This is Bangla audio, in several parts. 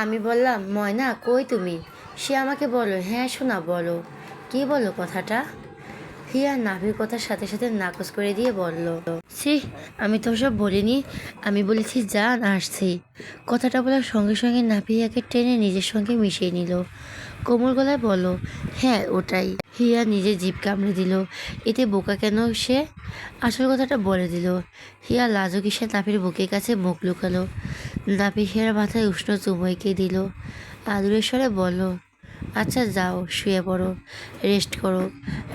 আমি বললাম, ময়না কই তুমি? সে আমাকে বলল, হ্যাঁ শোনা বলো। কি বলো কথাটা? হিয়া নাভির কথার সাথে সাথে নাকচ করে দিয়ে বলল, ছি, আমি তো সব বলিনি। আমি বলেছি জান আসছি। কথাটা বলার সঙ্গে সঙ্গে নাভি হিয়াকে টেনে নিজের সঙ্গে মিশিয়ে নিল। কোমল গলায় বলল, হ্যাঁ ওটাই। হিয়া নিজে জিভ কামড়ে দিল। এতে বোকা কেন সে? আসল কথাটা বলে দিল। হিয়া লাজুক এসে নাভির বুকের কাছে মুখ লুকালো। নাভি হিয়ার মাথায় উষ্ণ চুমু এঁকে দিল। আদুরের স্বরে বলল, আচ্ছা যাও শুয়ে পড়ো, রেস্ট করো।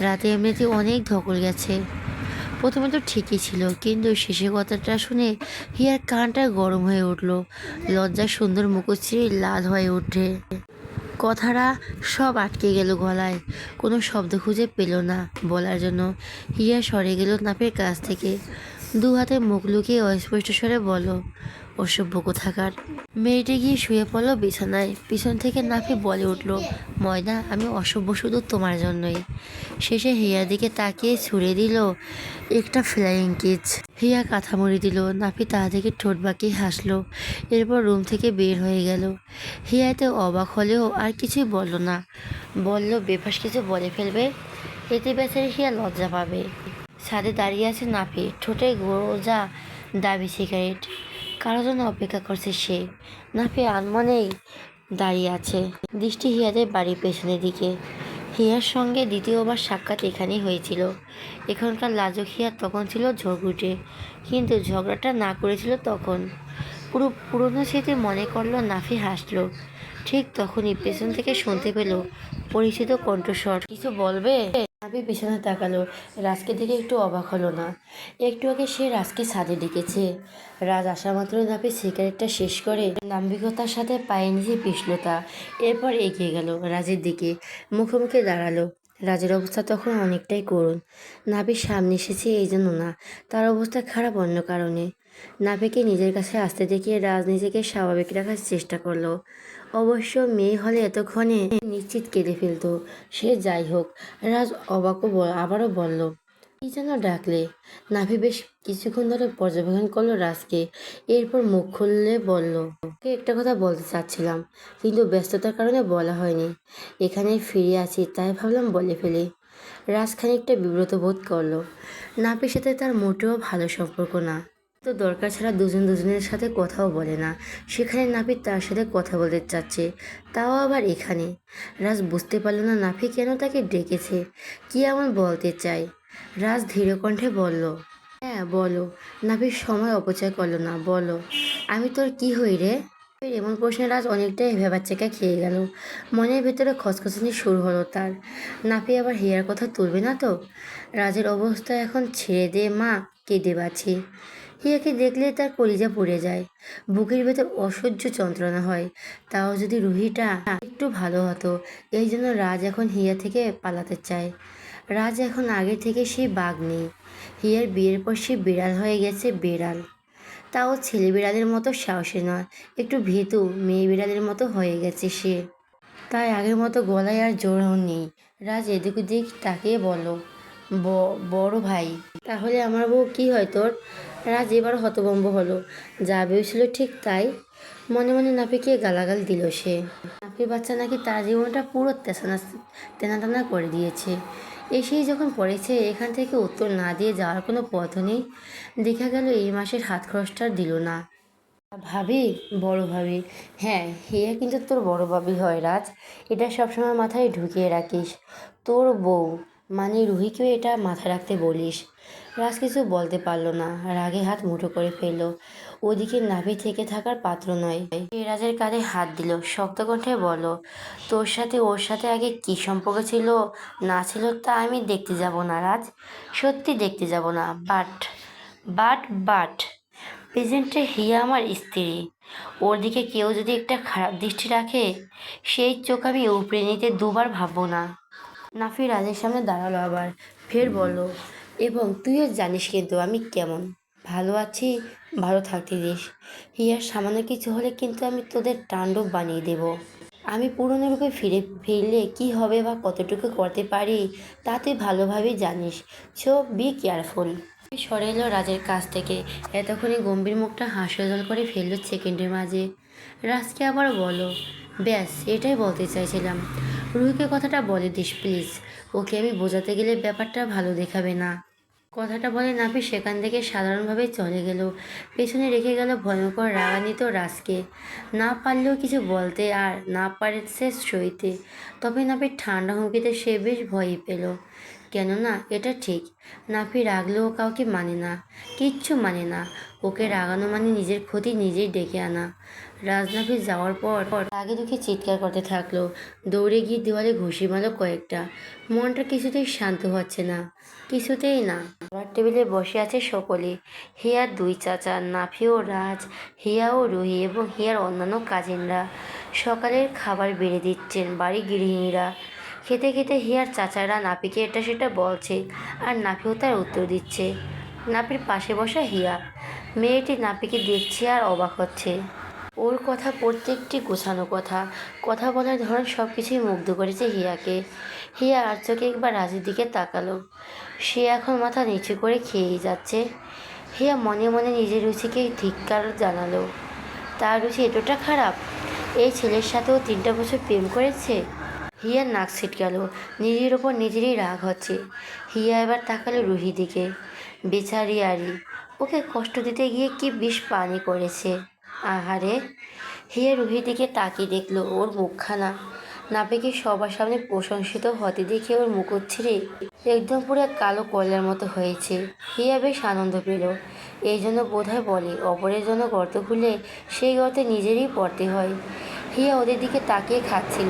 রাতে এমনিতে অনেক ধকল গেছে। প্রথমে তো ঠিকই ছিল, কিন্তু শেষের কথাটা শুনে হিয়ার কানটা গরম হয়ে উঠল। লজ্জার সুন্দর মুখশ্রী লাল হয়ে ওঠে। কথাটা সব আটকে গেল গলায়। কোনো শব্দ খুঁজে পেল না বলার জন্য। হিয়া সরে গেল নাপের কাছ থেকে। দু হাতে মুখ লুকিয়ে অস্পষ্ট স্বরে বলল, অসভ্য কোথাকার। মেয়েটি গিয়ে শুয়ে পড়ল বিছানায়। পিছন থেকে নাফি বলে উঠল, ময়না আমি অসভ্য শুধু তোমার জন্যই। শেষে হিয়ার দিকে তাকিয়ে ছুড়ে দিল একটা ফ্লাইং কিচ। হিয়া কাঁথা মুড়ি দিল। নাফি তা থেকে ঠোঁট বাঁকিয়ে হাসলো। এরপর রুম থেকে বের হয়ে গেল। হিয়াতে অবাক হলেও আর কিছুই বলল না। বলল বেফাস কিছু বলে ফেলবে, এতে বেচারি হিয়া লজ্জা পাবে। ছাদে দাঁড়িয়ে আছে নাফি, ঠোঁটে গোজা দাবি সিগারেট। কারো জন্য অপেক্ষা করছে সে। নাফি আনমনেই দাঁড়িয়ে আছে, দৃষ্টি হিয়াদের বাড়ির পেছনের দিকে। হিয়ার সঙ্গে দ্বিতীয়বার সাক্ষাৎ এখানেই হয়েছিল। এখানকার লাজুক হিয়া তখন ছিল ঝগড়ুটে, কিন্তু ঝগড়াটা না করেছিল তখন। পুরনো স্মৃতি মনে করলো নাফি হাসলো। ঠিক তখনই পেছন থেকে শুনতে পেল পরিচিত কণ্ঠস্বর, কিছু বলবে? নাফি পিছনে তাকালো। রাজকে দেখে একটু অবাক হলো না। একটু আগে সে রাজকে ছাদে ডেকেছে। রাজ আসা মাত্র নাফি সিগারেটটা শেষ করে দাম্ভিকতার সাথে পায়ে নিচে পিষল তা। এরপর এগিয়ে গেল রাজের দিকে, মুখোমুখি দাঁড়ালো। রাজের অবস্থা তখন অনেকটাই করুণ। নাভির সামনে এসেছে এই জন্য না, তার অবস্থা খারাপ অন্য কারণে। নাভিকে নিজের কাছে আসতে দেখিয়ে রাজ নিজেকে স্বাভাবিক রাখার চেষ্টা করলো। অবশ্য মেয়ে হলে এতক্ষণে নিশ্চিত কেঁদে ফেলতো সে। যাই হোক, রাজ আবারও বলল, কি যেন ডাকলে? নাভি বেশ কিছুক্ষণ ধরে পর্যবেক্ষণ করলো রাজকে। এরপর মুখ খুললে বলল, ওকে একটা কথা বলতে চাচ্ছিলাম, কিন্তু ব্যস্ততার কারণে বলা হয়নি। এখানে ফিরে আছি তাই ভাবলাম বলে ফেলি। রাজ খানিকটা বিব্রত বোধ করলো। নাভির সাথে তার মোটেও ভালো সম্পর্ক না। তো দরকার ছাড়া দুজন দুজনের সাথে কথাও বলে না। সেখানে নাভি তার সাথে কথা বলতে চাচ্ছে, তাও আবার এখানে। রাজ বুঝতে পারল না নাভি কেন তাকে ডেকেছে, কি এমন বলতে চায়। রাজ ধীর কণ্ঠে বলল, হ্যাঁ বলো। নাভির সময় অপচয় করলো না, বলো আমি তোর কি হই রে? এমন প্রশ্নে রাজ অনেকটাই ভেবাচ্চাকা খেয়ে গেল। মনের ভেতরে খসখসানি শুরু হলো তার। নাভি আবার হিয়ার কথা তুলবে না তো? রাজের অবস্থা এখন ছেড়ে দে মা, কেঁদে বাঁচি। হিয়াকে দেখলে তার কলিজা পুড়ে যায়, বুকের ভেতর অসহ্য যন্ত্রণা হয়। তাও যদি রুহিটা একটু ভালো হতো। এই জন্য রাজ এখন হিয়া থেকে পালাতে চায়। রাজ এখন আগে থেকে সে বাঘ নেই। হিয়ার বিয়ের পর সে বিড়াল হয়ে গেছে, বিড়াল। তাও ছেলে বিড়ালের মতো সাহসী নয়, একটু ভীতু মেয়ে বিড়ালের মতো হয়ে গেছে সে। তাই আগের মতো গলায় আর জোরও নেই। রাজ এদিক ওদিক তাকিয়ে বলল, বড় ভাই, তাহলে আমার বউ কি হয় তোর? রাজ এবার হতভম্ব হলো। যা ভেবেছিল ঠিক তাই। মনে মনে নাপিকে গালাগাল দিল সে। নাপি বাচ্চা নাকি তার জীবনটা পুরো তেনা টানা করে দিয়েছে। এসেই যখন পড়েছে, এখান থেকে উত্তর না দিয়ে যাওয়ার কোনো পথও নেই। দেখা গেল এই মাসের হাত খরচটা দিল না। ভাবি, বড় ভাবি। হ্যাঁ, হিয়া কিন্তু তোর বড় ভাবি হয় রাজ। এটা সবসময় মাথায় ঢুকিয়ে রাখিস। তোর বউ মানে রুহিকেও এটা মাথায় রাখতে বলিস। রাজ কিছু বলতে পারলো না, রাগে হাত মুঠো করে ফেললো। ওদিকে নাভি থেকে থাকার পাত্র নয়। সে রাজের কাঁধে হাত দিল, শক্ত কণ্ঠে বলল, তোর সাথে ওর সাথে আগে কী সম্পর্ক ছিল না ছিল তা আমি দেখতে যাব না রাজ, সত্যি দেখতে যাব না। বাট প্রেজেন্টে হিয়া আমার স্ত্রী। ওর দিকে কেউ যদি একটা খারাপ দৃষ্টি রাখে, সেই চোখ আমি উপড়ে নিতে দুবার ভাববো না। নাফি রাজের সামনে দাঁড়ালো আবার, ফের বলল, এবং তুইও জানিস কিন্তু আমি কেমন। ভালো আছি, ভালো থাকতে দিস। হিয়ার সামান্য কিছু হলে কিন্তু আমি তোদের তাণ্ডব বানিয়ে দেব। আমি পুরনো রূপে ফিরলে কি হবে বা কতটুকু করতে পারি তা তুই ভালোভাবেই জানিস। So be careful. সরে এলো রাজের কাছ থেকে। এতক্ষণে গম্ভীর মুখটা হাস্যোজ্জ্বল করে ফেললো সেকেন্ডের মাঝে। রাজকে আবার বলো। ব্যাস এটাই বলতে চাইছিলাম। রুহিকে কথাটা বলে দিস প্লিজ। ওকে আমি বোঝাতে গেলে ব্যাপারটা ভালো দেখাবে না। কথাটা বলে নাফি সেখান থেকে সাধারণভাবে চলে গেল। পেছনে রেখে গেল ভয়ঙ্কর রাগান্বিত রাজকে। না পারলেও কিছু বলতে আর না পারছে সইতে। তবে নাফির ঠান্ডা হুঁকিতে সে বেশ ভয়ই পেল। কেননা এটা ঠিক, নাফি রাগলেও কাউকে মানে না, কিচ্ছু মানে না। ওকে রাগানো মানে নিজের ক্ষতি নিজেই ডেকে আনা। রাজনাফি যাওয়ার পর রাগে দুঃখে চিৎকার করতে থাকলো। দৌড়ে গিয়ে দেওয়ালে ঘুষি মারল কয়েকটা। মনটা কিছুতেই শান্ত হচ্ছে না, কিছুতেই না। খাবার টেবিলে বসে আছে সকলে। হিয়ার দুই চাচা, নাফি ও রাজ, হিয়া ও রুহি এবং হিয়ার অন্যান্য কাজিনরা। সকালের খাবার বেড়ে দিচ্ছেন বাড়ি গৃহিণীরা। খেতে খেতে হিয়ার চাচারা নাপিকে এটা সেটা বলছে, আর নাপিও তার উত্তর দিচ্ছে। নাপির পাশে বসা হিয়া মেয়েটি নাপিকে দেখছে আর অবাক হচ্ছে। ওর কথা প্রত্যেকটি গোছানো কথা, কথা বলার ধরন সব কিছুই মুগ্ধ করেছে হিয়াকে। হিয়া আর চোখে একবার রাজের দিকে তাকালো। সে এখন মাথা নিচু করে খেয়েই যাচ্ছে। হিয়া মনে মনে নিজের রুচিকে ধিক্কার জানালো। তার রুচি এতটা খারাপ? এই ছেলের সাথেও 3টা বছর প্রেম করেছে। হিয়ার নাক ছিটকাল, নিজের ওপর নিজেরই রাগ হচ্ছে। হিয়া এবার তাকালো রুহি দিকে। বেচারি আরি, ওকে কষ্ট দিতে গিয়ে কি বিষ পানি করেছে। আহারে। হিয়া রুহির দিকে তাকিয়ে দেখলো ওর মুখখানা। নাপিকে সবার সামনে প্রশংসিত হতে দেখে ওর মুকুট ছিঁড়ে একদম পুরো কালো কয়লার মতো হয়েছে। হিয়া বেশ আনন্দ পেল। এই জন্য বোধহয় বলে, অপরের জন্য গর্ত খুলে সেই গর্তে নিজেরই পড়তে হয়। হিয়া ওদের দিকে তাকিয়ে খাচ্ছিল।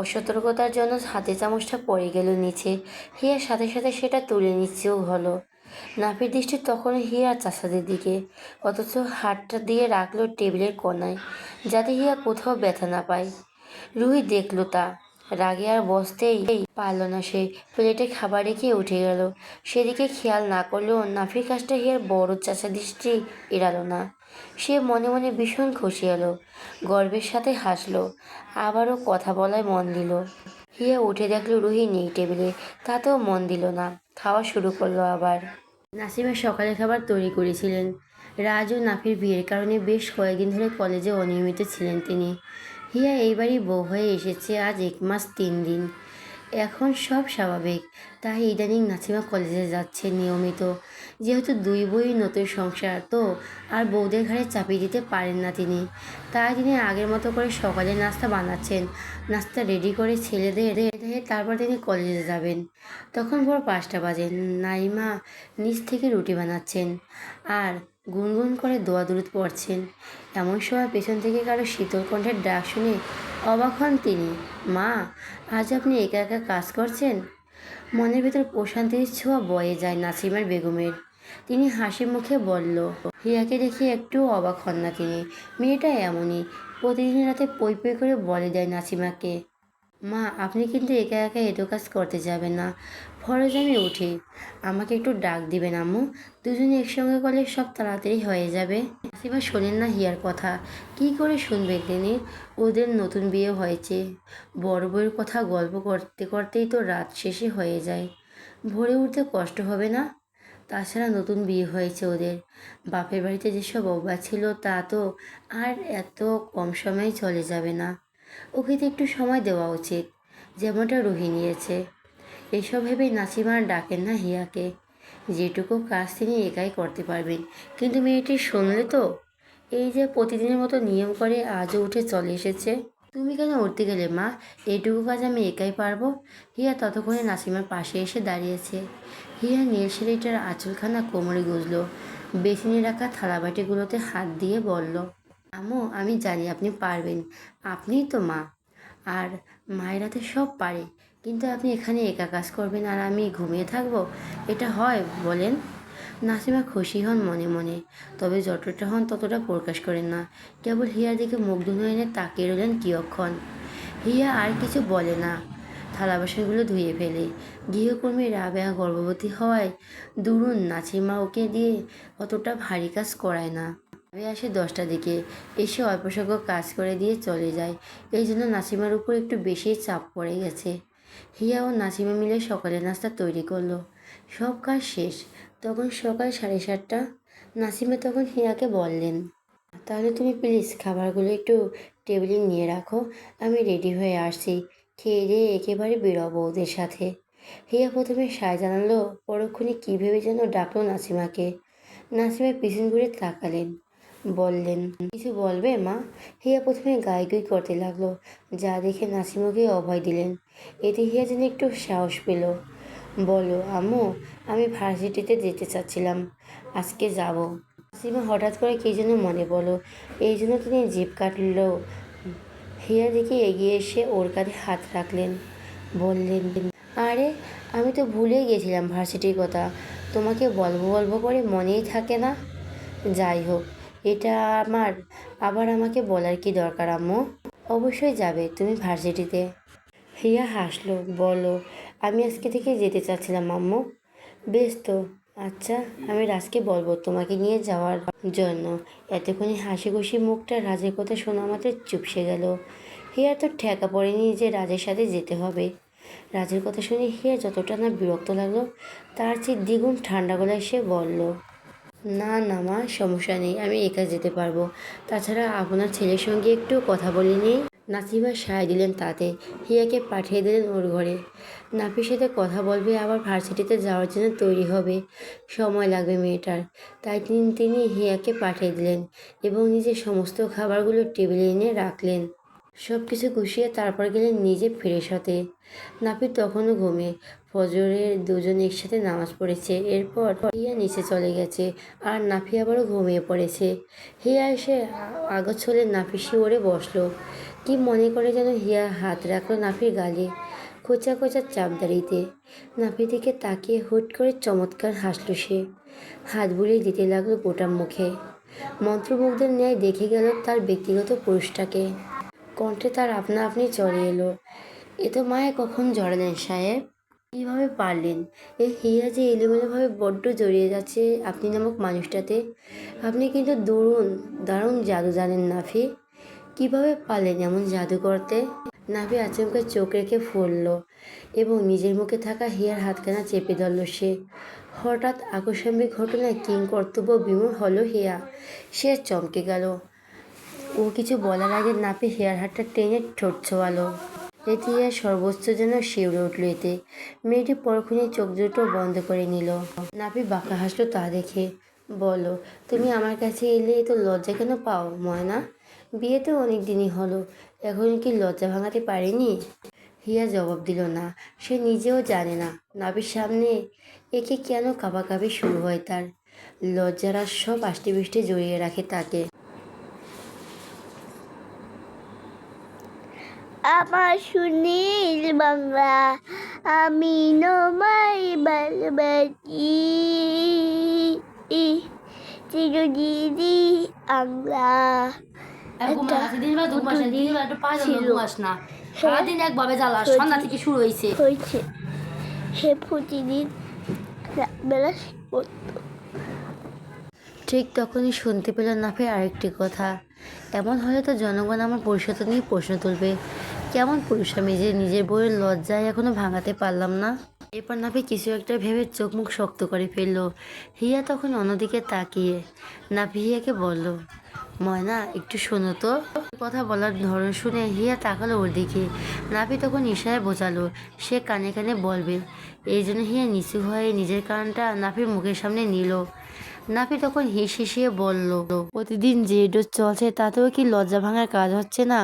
অসতর্কতার জন্য হাতে চামচটা পড়ে গেল নিচে। হিয়ার সাথে সাথে সেটা তুলে নিচ্ছেও হলো। নাপির দৃষ্টি তখন হিয়া চাচাদের দিকে, অথচ হাতটা দিয়ে রাখলো টেবিলের কোনায়, যাতে হিয়া কোথাও ব্যথা না পায়। রুহি দেখলো তা, রাগে আর বসতেই পারল না সে। প্লেটে খাবার রেখে উঠে গেল। সেদিকে খেয়াল না করলেও নাফির কাজটা হিয়ার বড় চাচা দৃষ্টি এড়ালো না। সে মনে মনে ভীষণ খুশি হলো, গর্বের সাথে হাসলো, আবারও কথা বলায় মন দিল। হিয়া উঠে দেখলো রুহি নেই টেবিলে, তাতেও মন দিল না, খাওয়া শুরু করলো আবার। নাসিমা সকালে খাবার তৈরি করেছিলেন। রাজ ও নাফির বিয়ের কারণে বেশ কয়েকদিন ধরে কলেজে অনিয়মিত ছিলেন তিনি। হিয়া এইবারই বউ হয়ে এসেছে আজ 1 মাস 3 দিন। এখন সব স্বাভাবিক, তাই ইদানিং নাসিমা কলেজে যাচ্ছে নিয়মিত। যেহেতু দুই বই নতুন সংসার তো আর বউদের ঘাড়ে চাপিয়ে দিতে পারেন না তিনি। তাই তিনি আগের মতো করে সকালে নাস্তা বানাচ্ছেন। নাস্তা রেডি করে ছেলেদের দেখে তারপর তিনি কলেজে যাবেন। তখন ভোর 5টা বাজে। নাইমা নিচ থেকে রুটি বানাচ্ছেন আর গুনগুন করে দোয়া দুরুদ পড়ছেন। এমন সময় পেছন থেকে কারো শীতল কণ্ঠের ডাক শুনে অবাক হন তিনি। মা, আজ আপনি একা একা কাজ করছেন? মনের ভেতর প্রশান্তির ছোঁয়া বয়ে যায় নাসিমার বেগমের। তিনি হাসি মুখে বলল। হিয়াকে দেখে একটুও অবাক হন না তিনি। মেয়েটা এমনই, প্রতিদিন রাতে পই পই করে বলে দেয় নাসিমাকে, মা আপনি কিন্তু একা একা এত কাজ করতে যাবেন না, ফরজ আমি উঠি, আমাকে একটু ডাক দিবেন আম্মু, দুজনে একসঙ্গে করলে সব তাড়াতাড়ি হয়ে যাবে। নাসিমা শোনেন না হিয়ার কথা, কি করে শুনবেন তিনি? ওদের নতুন বিয়ে হয়েছে, বড় বউয়ের কথা গল্প করতে করতেই তো রাত শেষে হয়ে যায়, ভোরে উঠতে কষ্ট হবে না? তাছাড়া নতুন বিয়ে হয়েছে ওদের, বাপের বাড়িতে যেসব অভ্যাস ছিল তা তো আর এত কম সময়ে চলে যাবে না। ওকে তো একটু সময় দেওয়া উচিত, যেমনটা রুহি নিয়েছে। এসব ভেবে নাসিমা আর ডাকেন না হিয়াকে। যেটুকু কাজ তিনি একাই করতে পারবেন। কিন্তু মেয়েটি শুনলে তো, এই যে প্রতিদিনের মতো নিয়ম করে আজও উঠে চলে এসেছে। তুমি কেন উঠতে গেলে মা? এইটুকু কাজ আমি একাই পারবো। হিয়া ততক্ষণে নাসিমার পাশে এসে দাঁড়িয়েছে। হিয়া নীল শাড়িটার আঁচলখানা কোমরে গুজলো, বেসিনে রাখা থালাবাটিগুলোতে হাত দিয়ে বলল, আম্মু আমি জানি আপনি পারবেন, আপনিই তো মা। আর মায়ের হাতে সব পারে, কিন্তু আপনি এখানে একা কাজ করবেন আর আমি ঘুমিয়ে থাকবো, এটা হয় বলেন? নাসিমা খুশি হন মনে মনে, তবে যতটা হন ততটা প্রকাশ করেন না। কেবল হিয়ার দিকে মুগ্ধ নয়নে তাকিয়ে রইলেন কিয়ক্ষণ। হিয়া আর কিছু বলে না, থালা বাসনগুলো ধুয়ে ফেলে। গৃহকর্মী রাবেয়া গর্ভবতী হওয়ায় দুরুন নাসিমা ওকে দিয়ে অতটা ভারী কাজ করায় না। রাবেয়া আসে 10টার দিকে, এসে অল্প সংখ্যক কাজ করে দিয়ে চলে যায়। এই জন্য নাসিমার উপর একটু বেশিই চাপ পড়ে গেছে। হিয়া ও নাসিমা মিলে সকালের নাস্তা তৈরি করলো। সব কাজ শেষ। তখন সকাল 7:30। নাসিমা তখন হিয়াকে বললেন, তাহলে তুমি প্লিজ খাবারগুলো একটু টেবিলে নিয়ে রাখো, আমি রেডি হয়ে আসছি, খেয়ে দিয়ে একেবারে বেরোবো ওদের সাথে। হিয়া প্রথমে সায় জানালো, পরক্ষণে কী ভেবে যেন ডাকলো নাসিমাকে। নাসিমা পিছন ঘুরে তাকালেন, বললেন, কিছু বলবে মা? হিয়া প্রথমে গাইগুই করতে লাগলো, যা দেখে নাসিমাকে অভয় দিলেন। এতে হিয়া যেন একটু সাহস পেল। বলো আম্মু, আমি ভার্সিটিতে যেতে চাচ্ছিলাম, আজকে যাব। নাসিমা হঠাৎ করে কী যেন মনে পড়ল, এই জন্য তিনি জিভ কাটল। হিয়া দিকে এগিয়ে এসে ওর কাঁধে হাত রাখলেন, বললেন, আরে আমি তো ভুলেই গেছিলাম ভার্সিটির কথা, তোমাকে বলবো বলবো করে মনেই থাকে না। যাই হোক, এটা আমার আবার আমাকে বলার কি দরকার আম্মু? অবশ্যই যাবে তুমি ভার্সিটিতে। হিয়া হাসলো, বলল, আমি আজকে থেকে যেতে চাচ্ছিলাম আম্মু। বেশ তো, আচ্ছা আমি রাজকে বলবো তোমাকে নিয়ে যাওয়ার জন্য। এতক্ষণে হাসি খুশি মুখটা রাজের কথা শোনা মাত্র চুপসে গেল। হিয়ার তো ঠেকা পড়েনি যে রাজের সাথে যেতে হবে। রাজের কথা শুনে হিয়া যতটা না বিরক্ত লাগলো, তার চেয়ে দ্বিগুণ ঠান্ডা গলায় সে বলল, না না মা, সমস্যা নেই, আমি একা যেতে পারবো। তাছাড়া আপনার ছেলের সঙ্গে একটু কথা বলে নিই। নাসিমা সায় দিলেন তাতে। হিয়াকে পাঠিয়ে দিলেন ওর ঘরে। নাফির সাথে কথা বলবে, আবার ভার্সিটিতে যাওয়ার জন্য তৈরি হবে, সময় লাগবে মেয়েটার। তাই তিনি হিয়াকে পাঠিয়ে দিলেন এবং নিজের সমস্ত খাবারগুলো টেবিলে এনে রাখলেন। সব কিছু গুছিয়ে তারপর গেলেন নিজে ফ্রেশ হতে। নাপিত তখনও ঘুমিয়ে। ফজরের দুজন একসাথে নামাজ পড়েছে। এরপর হিয়া নিচে চলে গেছে আর নাফি আবারও ঘুমিয়ে পড়েছে। হিয়া এসে আগোছলে নাফি শিওরে বসলো। কি মনে করে যেন হিয়া হাত রাখলো নাফির গালে, খোঁচা খোঁচা চাপদাড়িতে। নাফির দিকে তাকিয়ে হুট করে চমৎকার হাসলো সে, হাত বুলিয়ে দিতে লাগলো গোটা মুখে। মন্ত্রমুগ্ধের ন্যায় দেখে গেল তার ব্যক্তিগত পুরুষটাকে। কণ্ঠে তার আপনা আপনি চলে এলো, এ তো মায়ে কখন জড়ালেন সাহেব? কীভাবে পারলেন? এই হিয়া যে এলোমেলোভাবে বড্ড জড়িয়ে যাচ্ছে আপনি নামক মানুষটাতে। আপনি কিন্তু দারুণ জাদু জানেন নাফি। কিভাবে পারলেন এমন জাদু করতে? নাভি আচমকা চোখ রেখে ফুলল এবং নিজের মুখে থাকা হিয়ার হাতখানা চেপে ধরল সে। হঠাৎ আকস্মিক ঘটনায় কিংকর্তব্য বিমূঢ় হলো হিয়া। সে চমকে গেল। ও কিছু বলার আগে নাপি হেয়ার হাতটা টেনে ঠোঁট ছোঁয়ালো। এতে হিয়ার সর্বোচ্চ যেন শিউরে উঠল। এতে মেয়েটি পরক্ষণে চোখ দুটো বন্ধ করে নিল। নাপি বাঁকা হাসলো তা দেখে, বলো, তুমি আমার কাছে এলে তো লজ্জা কেন পাও ময়না? বিয়ে তো অনেক দিনই হলো, এখন কি লজ্জা ভাঙাতে পারিনি? হিয়া জবাব দিল না। সে নিজেও জানে না নাবির সামনে একে কেন কাঁপাকাঁপি শুরু হয় তার। লজ্জারা সব আষ্টেপৃষ্টে জড়িয়ে রাখে তাকে। আমার সুনীল বাংলা, আমি তোমায় ভালোবাসি, চিরদিদি আমরা। হয়েছে সে প্রতিদিন বেলা পড়তো। ঠিক তখনই শুনতে পেল নাফে আরেকটি কথা, এমন হলে তো জনগণ আমার পুরুষত্ব নিয়ে প্রশ্ন তুলবে। কেমন পুরুষ আমি যে নিজের বইয়ের লজ্জায় এখনো ভাঙাতে পারলাম না। এরপর নাফি কিছু একটা ভেবে চোখ মুখ শক্ত করে ফেলল। হিয়া তখন অন্যদিকে তাকিয়ে নাফি হিয়াকে বলল, ময়না একটু শোনো তো। কথা বলার ধরন শুনে হিয়া তাকালো ওর দিকে। নাফি তখন ইশারায় বোঝালো সে কানে কানে বলবে। এই জন্য হিয়া নিচু হয়ে নিজের কানটা নাফির মুখের সামনে নিল। নাফি তখন হিসিয়ে বলল, প্রতিদিন যে ডোজ চলছে তাতেও কি লজ্জা ভাঙার কাজ হচ্ছে না?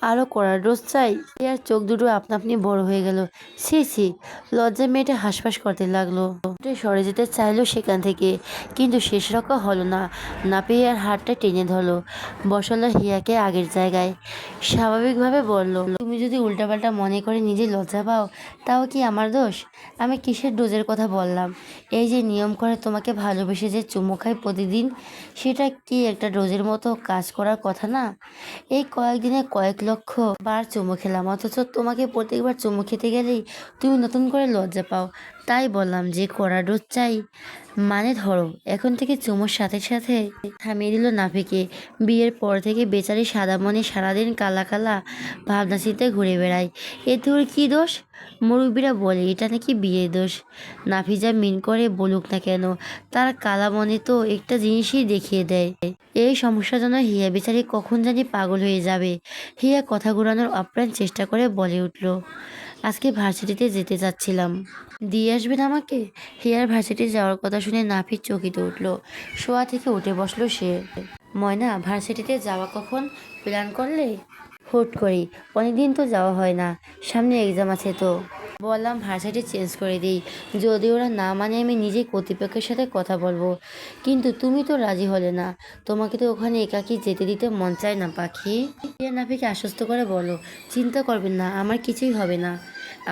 আরও কড়া ডোজ চাই? আর চোখ দুটো আপনা আপনি বড় হয়ে গেল। ছি ছি, লজ্জা মেয়েটা হাঁসফাঁস করতে লাগলো। সরে যেতে চাইলো সেখান থেকে, কিন্তু শেষ রক্ষা হলো না। নাফি আর হাতটা টেনে ধরলো, বসালো হিয়াকে আগের জায়গায়। স্বাভাবিকভাবে বলল, তুমি যদি উল্টাপাল্টা মনে করে নিজে লজ্জা পাও, তাও কি আমার দোষ? আমি কিসের ডোজের কথা বললাম? এই যে নিয়ম করে তোমাকে ভালোবেসে যে চুমু খাই প্রতিদিন, সেটা কি একটা ডোজের মতো কাজ করার কথা না? এই কয়েকদিনে কয়েক লক্ষ বার চুমু খেলাম, অথচ তোমাকে প্রত্যেকবার চুমু খেতে গেলেই তুমি নতুন করে লজ্জা পাও। তাই বললাম যে কড়া ডোজ চাই, মানে ধরো এখন থেকে চুমোর সাথে সাথে থামিয়ে দিল নাফিকে। বিয়ের পর থেকে বেচারি সাদা মনে সারাদিন কালা কালা ভাবনা চিন্তায় ঘুরে বেড়ায়। এ তোর কি দোষ? মুরব্বীরা বলে এটা নাকি বিয়ের দোষ। নাফি যা মিন করে বলুক না কেন, তার কালা মনে তো একটা জিনিসই দেখিয়ে দেয়। এই সমস্যার জন্য হিয়া বেচারি কখন জানি পাগল হয়ে যাবে। হিয়া কথা ঘুরানোর আপ্রাণ চেষ্টা করে বলে উঠল, আজকে ভার্সিটিতে যেতে চাচ্ছিলাম, দিয়ে আসবেন আমাকে? হিয়ার ভার্সিটি যাওয়ার কথা শুনে নাফির চকিত উঠল। শোয়া থেকে উঠে বসলো সে। ময়না, ভার্সিটিতে যাওয়া কখন প্ল্যান করলে? হুট করেই, অনেকদিন তো যাওয়া হয় না, সামনে এক্সাম আছে তো। বললাম ভার্সিটি চেঞ্জ করে দিই, যদি ওরা না মানে আমি নিজেই কর্তৃপক্ষের সাথে কথা বলবো। কিন্তু তুমি তো রাজি হলে না, তোমাকে তো ওখানে একাকী যেতে দিতে মন চায় না পাখি। হিয়া নাফিকে আশ্বস্ত করে বলো, চিন্তা করবেন না, আমার কিছুই হবে না।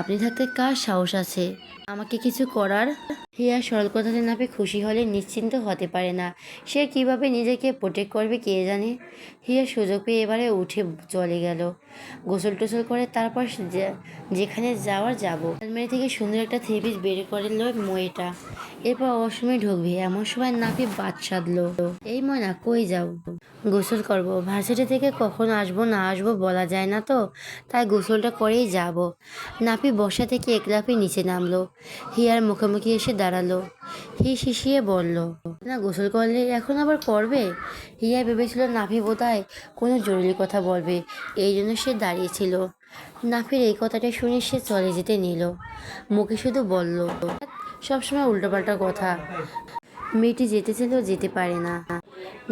আপনি থাকতে কার সাহস আছে আমাকে কিছু করার? হিয়া সরল কথাতে নাফি খুশি হলে নিশ্চিন্ত হতে পারে না। সে কিভাবে নিজেকে প্রোটেক্ট করবে কে জানে। হিয়া সুযোগ পেয়ে এবারে উঠে চলে গেল। গোসল টোসল করে তারপর যেখানে যাওয়ার যাব। আলমারি থেকে সুন্দর একটা থ্রি পিস বের করে লো ময়েটা। এরপর অসময়ে ঢুকবে এমন সময় নাফি বাদ সাধলো, এই ময়না কই যাও? গোসল করব, ভার্সিটি থেকে কখন আসবো না আসবো বলা যায় না তো, তাই গোসলটা করেই যাব। নাফি বসা থেকে একলাফে নিচে নামলো। হিয়ার মুখোমুখি এসে দাঁড়ালো। শিশিয়ে বলল, না গোসল করলে এখন আবার করবে? হিয়া ভেবেছিল নাফি বোধহয় কোনো জরুরি কথা বলবে, এই জন্য সে দাঁড়িয়েছিল। নাফির এই কথাটা শুনে সে চলে যেতে নিল। মুখে শুধু বলল, সবসময় উল্টোপাল্টা কথা, মেয়েটি যেতে চাইলেও যেতে পারে না।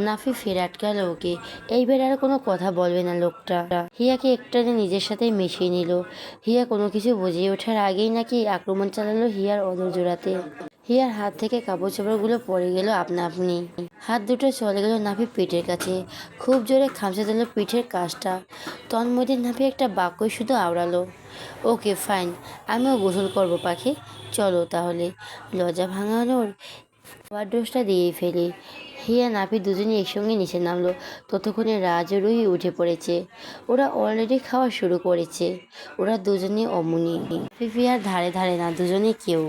নাফি ফের আটকালো ওকে, এইবার আর কোনো কথা বলবে না লোকটা। হিয়াকে একটানে নিজের সাথে মিশিয়ে নিল। হিয়া কোনো কিছু বুঝিয়ে ওঠার আগেই নাকি আক্রমণ চালালো হিয়ার অদর জোড়াতে। হিয়ার হাত থেকে কাপড় চোপড়গুলো পড়ে গেল আপনা আপনি। হাত দুটো চলে গেল নাফি পেটের কাছে, খুব জোরে খামচে দিল পিঠের কাজটা। তন্মধ্যে নাফি একটা বাক্যই শুধু আওড়ালো, ওকে ফাইন, আমিও গোসল করবো পাখি, চলো তাহলে। লজ্জা ভাঙানোর খাবার ডোজটা দিয়েই ফেলি। হিয়া নাফি দুজনে একসঙ্গে নিচে নামলো। ততক্ষণে রাজ ও রুহি উঠে পড়েছে। ওরা অলরেডি খাওয়া শুরু করেছে। ওরা দুজনে অমনি ফিফিয়ার ধারে ধারে না, দুজনে কেউ।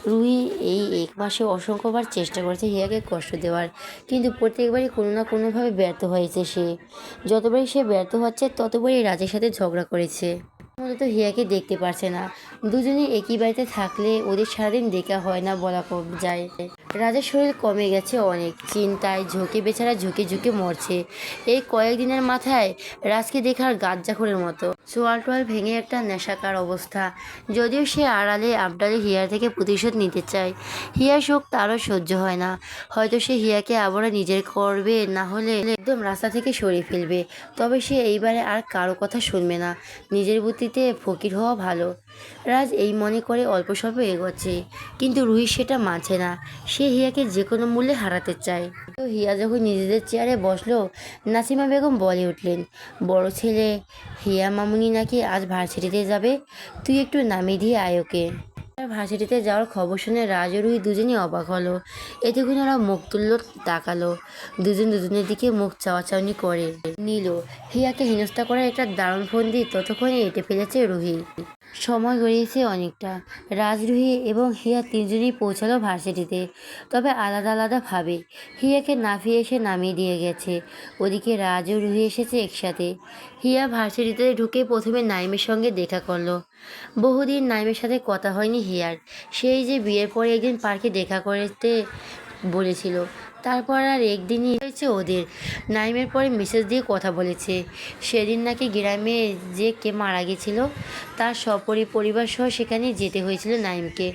রুহি এই এক মাসে অসংখ্যবার চেষ্টা করেছে হিয়াকে কষ্ট দেওয়ার, কিন্তু প্রত্যেকবারই কোনো না কোনোভাবে ব্যর্থ হয়েছে সে। যতবারই সে ব্যর্থ হচ্ছে ততবারই রাজের সাথে ঝগড়া করেছে। মূলত হিয়াকে দেখতে পারছে না। দুজনে একই বাড়িতে থাকলে ওদের সারাদিন দেখা হয় না বলা যায়। রাজার শরীর কমে গেছে অনেক, চিন্তায় ঝুঁকে বেচারা ঝুঁকে ঝুঁকে মরছে। এই কয়েকদিনের মাথায় রাজকে দেখার গাজ্জাখোরের মতো চোয়াল টোয়াল ভেঙে একটা নেশাকার অবস্থা। যদিও সে আড়ালে আবডালে হিয়ার থেকে প্রতিশোধ নিতে চায়। হিয়ার শোক তারও সহ্য হয় না। হয়তো সে হিয়াকে আবারও নিজের করবে, না হলে একদম রাস্তা থেকে সরিয়ে ফেলবে। তবে সে এইবারে আর কারো কথা শুনবে না, নিজের বুদ্ধিতে ফকির হওয়া ভালো। রাজ এই মনে করে অল্প স্বল্প এগোচ্ছে, কিন্তু রুহি সেটা মানছে না। সে হিয়াকে যে কোনো মূল্যে হারাতে চায়। তো হিয়া যখন নিজেদের চেয়ারে বসলো, নাসিমা বেগম বলে উঠলেন, বড় ছেলে হিয়া মামুনি নাকি আজ ভার্সিটিতে যাবে, তুই একটু নামিয়ে দিয়ে আয় ওকে। ভার্সিটিতে যাওয়ার খবর শুনে রাজ ও রুহি দুজনই অবাক হলো। এতক্ষণ ওরা মুখ তুললো, তাকালো, দুজন দুজনের দিকে মুখ চাওয়াচাওয়ি করে নিল। হিয়াকে হেনস্থা করার একটা দারুণ ফন্দি ততক্ষণে এঁটে ফেলেছে রুহি। সময় গড়িয়েছে অনেকটা। রাজ, রুহি এবং হিয়া তিনজনই পৌঁছালো ভার্সিটিতে, তবে আলাদা আলাদাভাবে। হিয়াকে নাফি এসে নামিয়ে দিয়ে গেছে, ওদিকে রাজ ও রুহি এসেছে একসাথে। হিয়া ভার্সিটিতে ঢুকে প্রথমে নাইমের সঙ্গে দেখা করলো। বহুদিন নাইমের সাথে কথা হয়নি হিয়ার। সেই যে বিয়ের পরে একদিন পার্কে দেখা করতে বলেছিল, তারপর আর একদিনই হয়েছে ওদের। নাইমের পরে মেসেজ দিয়ে কথা বলেছে। সেদিন নাকি গ্রামে যে কে মারা গেছিল তার পরিবার সহ সেখানে যেতে হয়েছিল নাইমকে।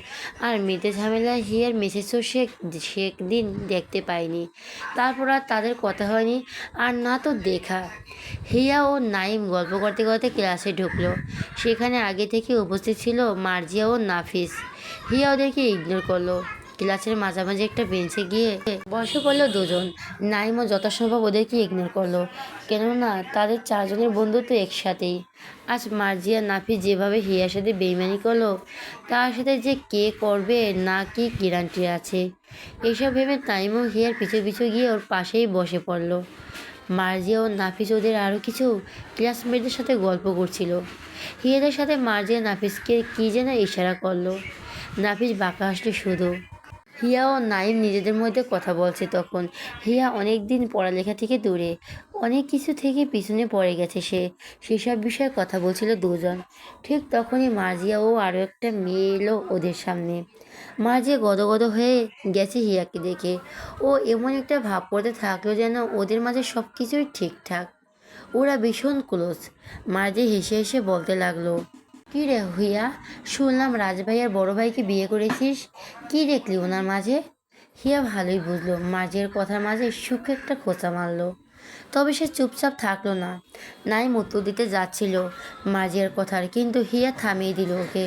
আর মৃতের ঝামেলায় হিয়ার মেসেজও সে সেদিন দেখতে পায়নি। তারপর আর তাদের কথা হয়নি, আর না তো দেখা। হিয়া ও নাইম গল্প করতে করতে ক্লাসে ঢুকলো। সেখানে আগে থেকে উপস্থিত ছিল মার্জিয়া ও নাফিস। হিয়া ওদেরকে ইগনোর করলো। ক্লাসের মাঝামাঝি একটা বেঞ্চে গিয়ে বসে পড়লো দুজন। নাইমও যথাসম্ভব ওদেরকে ইগনোর করলো, কেননা তাদের চারজনের বন্ধুত্ব একসাথেই। আজ মার্জিয়া নাফিস যেভাবে হিয়ার সাথে বেইমানি করলো, তার সাথে যে কে করবে না কি গ্যারান্টি আছে। এইসব ভেবে নাইমও হিয়ার পিছু পিছু গিয়ে ওর পাশেই বসে পড়লো। মার্জিয়া ও নাফিস ওদের আরও কিছু ক্লাসমেটদের সাথে গল্প করছিল। হিয়াদের সাথে মার্জিয়া নাফিসকে কী যেন ইশারা করলো। নাফিস বাঁকা হাসল শুধু। হিয়া ও নাইম নিজেদের মধ্যে কথা বলছে তখন। হিয়া অনেক দিন পড়ালেখা থেকে দূরে, অনেক কিছু থেকে পিছনে পড়ে গেছে সে। সেসব বিষয়ে কথা বলছিল দুজন। ঠিক তখনই মার্জিয়া ও আরও একটা মেয়ে এলো ওদের সামনে। মার্জিয়া গদগদ হয়ে গেছে হিয়াকে দেখে। ও এমন একটা ভাব করতে থাকলো যেন ওদের মাঝে সব কিছুই ঠিকঠাক, ওরা ভীষণ ক্লোজ। মার্জিয়া হেসে হেসে বলতে লাগলো, কী রে হিয়া, শুনলাম রাজভাইয়ার বড় ভাইকে বিয়ে করেছিস, কি দেখলি ওনার মাঝে? হিয়া ভালোই বুঝলো মার্জিয়ার কথার মাঝে সুখে একটা খোঁচা মারলো। তবে সে চুপচাপ থাকলো না। নাইম উত্তর দিতে যাচ্ছিল মার্জিয়ার কথার, কিন্তু হিয়া থামিয়ে দিল ওকে।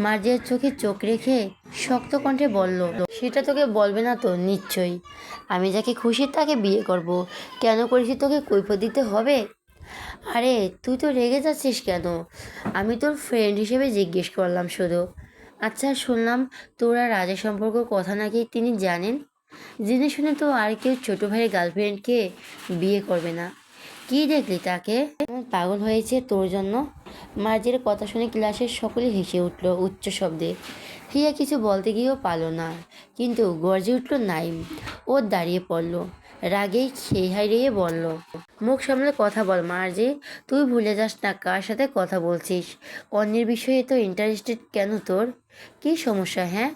মার্জিয়ার চোখে চোখ রেখে শক্ত কণ্ঠে বলল, সেটা তোকে বলবে না তো নিশ্চয়ই। আমি যাকে খুশি তাকে বিয়ে করব, কেন করেছি তোকে কৈফিয়ত দিতে হবে? আরে তুই তো রেগে যাচ্ছিস কেন? আমি তোর ফ্রেন্ড হিসেবে জিজ্ঞেস করলাম শুধু। আচ্ছা, শুনলাম তোরা রাজা সম্পর্ক কথা নাকি তিনি জানেন। জেনে শুনে তো আর কেউ ছোটো ভাইয়ের গার্লফ্রেন্ডকে বিয়ে করবে না। কি দেখলি তাকে? এমন পাগল হয়েছে তোর জন্য? মার্জের কথা শুনে ক্লাসের সকলে হেসে উঠল উচ্চ শব্দে। হিয়া কিছু বলতে গিয়েও পারল না, কিন্তু গর্জে উঠল নাইম। ও দাঁড়িয়ে পড়ল, রাগেই খেই হারিয়ে বলল, মুখ সামলে কথা বল মার্জি। তুই ভুলে যাস না কার সাথে কথা বলছিস। অন্যের বিষয়ে তো ইন্টারেস্টেড কেন তোর? কী সমস্যা হ্যাঁ?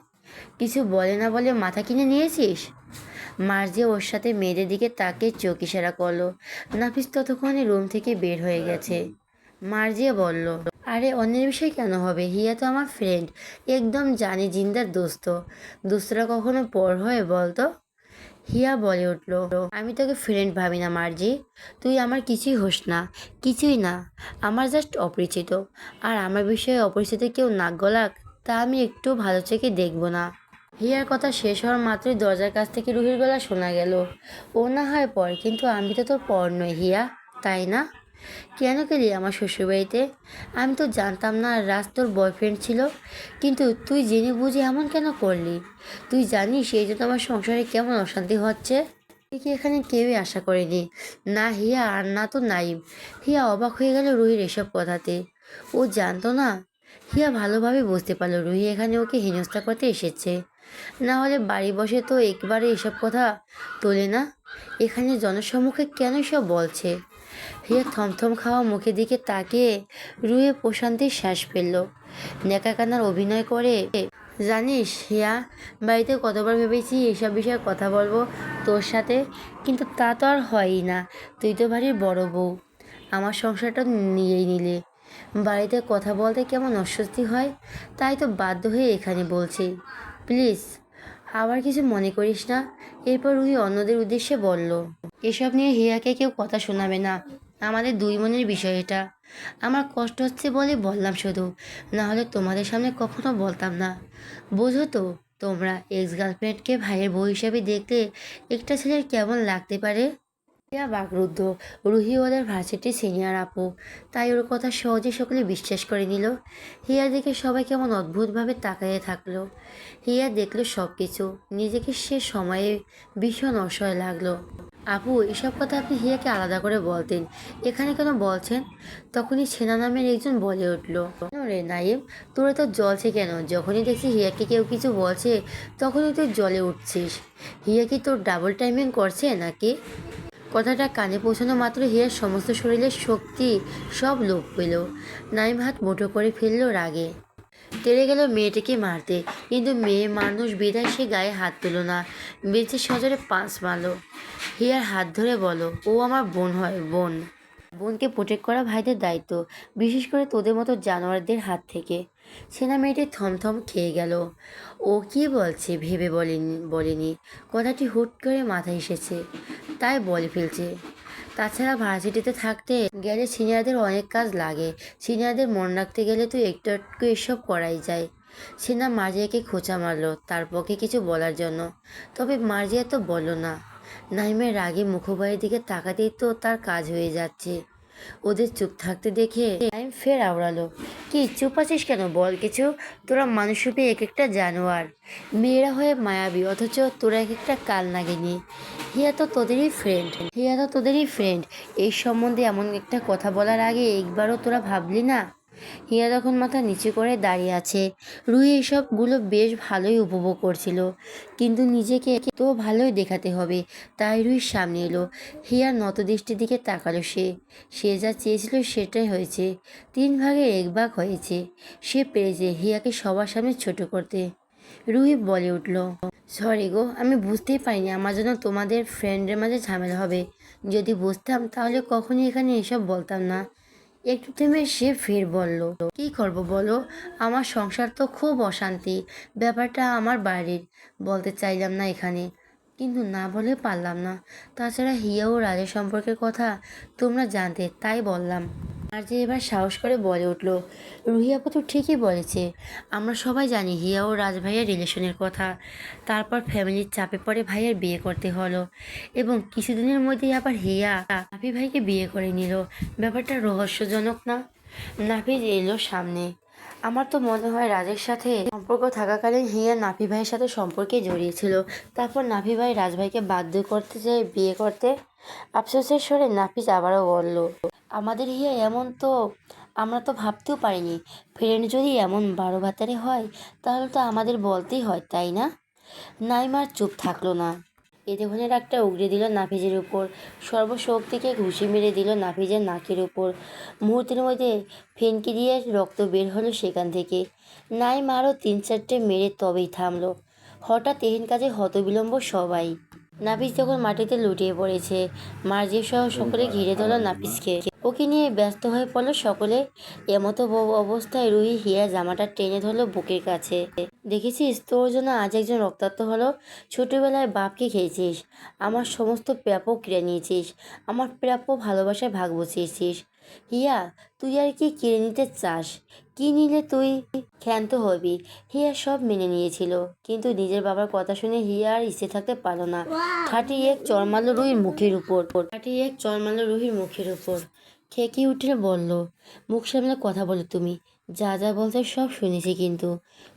কিছু বলে না বলে মাথা কিনে নিয়েছিস? মার্জি ওর সাথে মেয়েদের দিকে তাকে চোখ ইশারা করলো। নাফিস ততক্ষণে রুম থেকে বের হয়ে গেছে। মার্জিয়া বলল, আরে অন্যের বিষয় কেন হবে, হিয়া তো আমার ফ্রেন্ড, একদম জানি জিন্দার দোস্ত। দোস্তরা কখনো পর হয় বলতো? হিয়া বলে উঠল, আমি তোকে ফ্রেন্ড ভাবি না মার্জি, তুই আমার কিছুই হোস না, কিছুই না। আমার জাস্ট অপরিচিত, আর আমার বিষয়ে অপরিচিত কেউ নাক গলাক তা আমি একটু ভালো চোখে দেখব না। হিয়ার কথা শেষ হওয়ার মাত্রই দরজার কাছ থেকে রুহির গলা শোনা গেল, ও না হয় পর, কিন্তু আমি তো তোর পর নই হিয়া, তাই না? কেন গেলি আমার শ্বশুরবাড়িতে? আমি তো জানতাম না রাজ তোর বয়ফ্রেন্ড ছিল, কিন্তু তুই জেনে বুঝে এমন কেন করলি? তুই জানিস এই জন্য আমার সংসারে কেমন অশান্তি হচ্ছে? কি এখানে কেউই আশা করেনি, না হিয়া আর না তো নাইম। হিয়া অবাক হয়ে গেল রুহির এসব কথাতে। ও জানতো না। হিয়া ভালোভাবে বুঝতে পারলো রুহি এখানে ওকে হেনস্থা করতে এসেছে, না হলে বাড়ি বসে তো একবারে এসব কথা তোলে না। এখানে জনসম্মুখে কেন সব বলছে? হিয়া থমথম খাওয়া মুখের দিকে তাকিয়ে রুহে প্রশান্তির শ্বাস ফেলল। নেকা কান্নার অভিনয় করে, জানিস হিয়া, বাড়িতে কতবার ভেবেছি এসব বিষয়ে কথা বলবো তোর সাথে, কিন্তু তা তো আর হয়ই না। তুই তো বাড়ির বড় বউ, আমার সংসারটা নিয়েই নিলে। বাড়িতে কথা বলতে কেমন অস্বস্তি হয়, তাই তো বাধ্য হয়ে এখানে বলছি। প্লিজ আবার কিছু মনে করিস না। এরপর রুহি অন্যদের উদ্দেশ্যে বলল, এসব নিয়ে হিয়াকে কেউ কথা শোনাবে না, আমাদের দুই মনের বিষয় এটা। আমার কষ্ট হচ্ছে বলে বললাম শুধু, না হলে তোমাদের সামনে কখনো বলতাম না। বোঝো তো, তোমরা এক্স গার্লফ্রেন্ডকে ভাইয়ের বউ হিসাবে দেখলে একটা ছেলের কেমন লাগতে পারে? হিয়া বাকরুদ্ধ। রুহি ওদের ভার্সিটির সিনিয়র আপু, তাই ওর কথা সহজে সকলে বিশ্বাস করে নিল। হিয়া দেখে সবাই কেমন অদ্ভুতভাবে তাকিয়ে থাকলো। হিয়া দেখলো সব কিছু, নিজেকে সে সময়ে ভীষণ অসহায় লাগলো। আপু, এসব কথা আপনি হিয়াকে আলাদা করে বলতেন, এখানে কেন বলছেন? তখনই সেনা নামের একজন বলে উঠল, কেন রে নাইম, তোরা তো জ্বলছে কেন? যখনই দেখছি হিয়াকে কেউ কিছু বলছে তখনই তুই জ্বলে উঠছিস। হিয়া কি তোর ডাবল টাইমিং করছে নাকি? কথাটা কানে পৌঁছানো মাত্র হিয়ার সমস্ত শরীরের শক্তি সব লোপ পেল। নাইম হাত মুঠো করে ফেলল রাগে, তেড়ে গেল মেয়েটিকে মারতে, কিন্তু মেয়ে মানুষ বিধায় সে গায়ে হাত তুলো না, বেঁচে সজরে পাঁচ মারল। হিয়ার হাত ধরে বলো, ও আমার বোন হয়, বোন। বোনকে প্রোটেক্ট করা ভাইদের দায়িত্ব, বিশেষ করে তোদের মতো জানোয়ারদের হাত থেকে। সেনা মেয়েটি থমথম খেয়ে গেল। ও কি বলছে ভেবে বলেনি, কথাটি হুট করে মাথায় এসেছে, তাই বলে ফেলছে। তাছাড়া ভার্সিটিতে থাকতে গেলে সিনিয়রদের অনেক কাজ লাগে, সিনিয়রদের মন রাখতে গেলে তো একটু একটু এসব করাই যায়। সেনা মার্জিয়াকে খোঁচা মারলো তার পক্ষে কিছু বলার জন্য, তবে মার্জিয়া তো বলল না। নাইমের রাগে মুখোভাইয়ের দিকে তাকাতেই তো তার কাজ হয়ে যাচ্ছে। ওদের চুপ থাকতে দেখে নাইম ফের আওড়ালো, কি চুপ আছিস কেন, বল কিছু। তোরা মানুষরূপে এক একটা জানোয়ার, মেয়েরা হয়ে মায়াবী, অথচ তোরা এক একটা কাল নাগিনী। হিয়া তো তোদেরই ফ্রেন্ড। এই সম্বন্ধে এমন একটা কথা বলার আগে একবারও তোরা ভাবলি না? হিয়া তখন মাথা নিচু করে দাঁড়িয়ে আছে। রুহি এসবগুলো বেশ ভালোই উপভোগ করছিল, কিন্তু নিজেকে তো ভালোই দেখাতে হবে, তাই রুহির সামনে এলো। হিয়ার নতদৃষ্টির দিকে তাকালো সে। সে যা চেয়েছিল সেটাই হয়েছে, 3 ভাগের 1 ভাগ হয়েছে। সে পেরেছে হিয়াকে সবার সামনে ছোট করতে। রুহি বলে উঠল, সরি গো, আমি বুঝতেই পারিনি আমার জন্য তোমাদের ফ্রেন্ডের মাঝে ঝামেলা হবে। যদি বুঝতাম তাহলে কখনই এখানে এসব বলতাম না। একটু থেমে সে ফের বলল, কি করব বলো, আমার সংসার তো খুব অশান্তি। ব্যাপারটা আমার বাড়ির, বলতে চাইলাম না এখানে, কিন্তু না বলে পারলাম না। তাছাড়া হিয়া ও রাজের সম্পর্কের কথা তোমরা জানতে, তাই বললাম। আর যে এবার সাহস করে বলে উঠল, রুহি আপু তো ঠিকই বলেছে, আমরা সবাই জানি হিয়া ও রাজ ভাইয়ের রিলেশনের কথা। তারপর ফ্যামিলির চাপে পড়ে ভাইয়ের বিয়ে করতে হলো, এবং কিছুদিনের মধ্যেই আবার হিয়া নাফি ভাইকে বিয়ে করে নিল। ব্যাপারটা রহস্যজনক না? নাফি এলো সামনে। আমার তো মনে হয় রাজের সাথে সম্পর্ক থাকাকালীন হিয়া নাফি ভাইয়ের সাথে সম্পর্কে জড়িয়েছিল। তারপর নাফি ভাই রাজভাইকে বাধ্য করতে চায় বিয়ে করতে। আফসোসের স্বরে নাফিস আবারও বলল, আমাদের হিয়া এমন তো আমরা তো ভাবতেও পারিনি। ফ্রেন্ড যদি এমন বারো ভাতারে হয় তাহলে তো আমাদের বলতেই হয়, তাই না? নাইমার চুপ থাকলো না। এতক্ষণে রাগটা উগড়ে দিল নাফিজের উপর। সর্বশক্তিকে ঘুষি মেরে দিল নাফিজের নাকের উপর। মুহূর্তের মধ্যে ফেনকি দিয়ে রক্ত বের হলো সেখান থেকে। নাইম আরও 3-4টে মেরে তবেই থামলো। হঠাৎ এহেন কাজে হতবিলম্ব সবাই। নাফিস যখন মাটিতে লুটিয়ে পড়েছে, মার্জিয়া সহ সকলে ঘিরে ধরল নাফিসকে। ওকে নিয়ে ব্যস্ত হয়ে পড়ল সকলে। এমতো অবস্থায় রুহি হিয়া জামাটা টেনে ধরলো বুকের কাছে। দেখেছিস, তোর জন্য আজ একজন রক্তাক্ত হলো। ছোটবেলায় বাপকে খেয়েছিস, আমার সমস্ত প্রাপ্য কেড়ে নিয়েছিস, আমার প্রাপ্য ভালোবাসায় ভাগ বসিয়েছিস। হিয়া, তুই আর কি কেড়ে নিতে চাস? কি নিলে তুই ক্ষান্ত হবি? হিয়া সব মেনে নিয়েছিল, কিন্তু নিজের বাবার কথা শুনে হিয়া আর ইচ্ছে থাকতে পারল না। ঠাটি এক চর মারল রুহির মুখের উপর। খেকি উঠে বলল, মুখ সামলে কথা বলো তুমি। যা যা বলতে সব শুনেছি, কিন্তু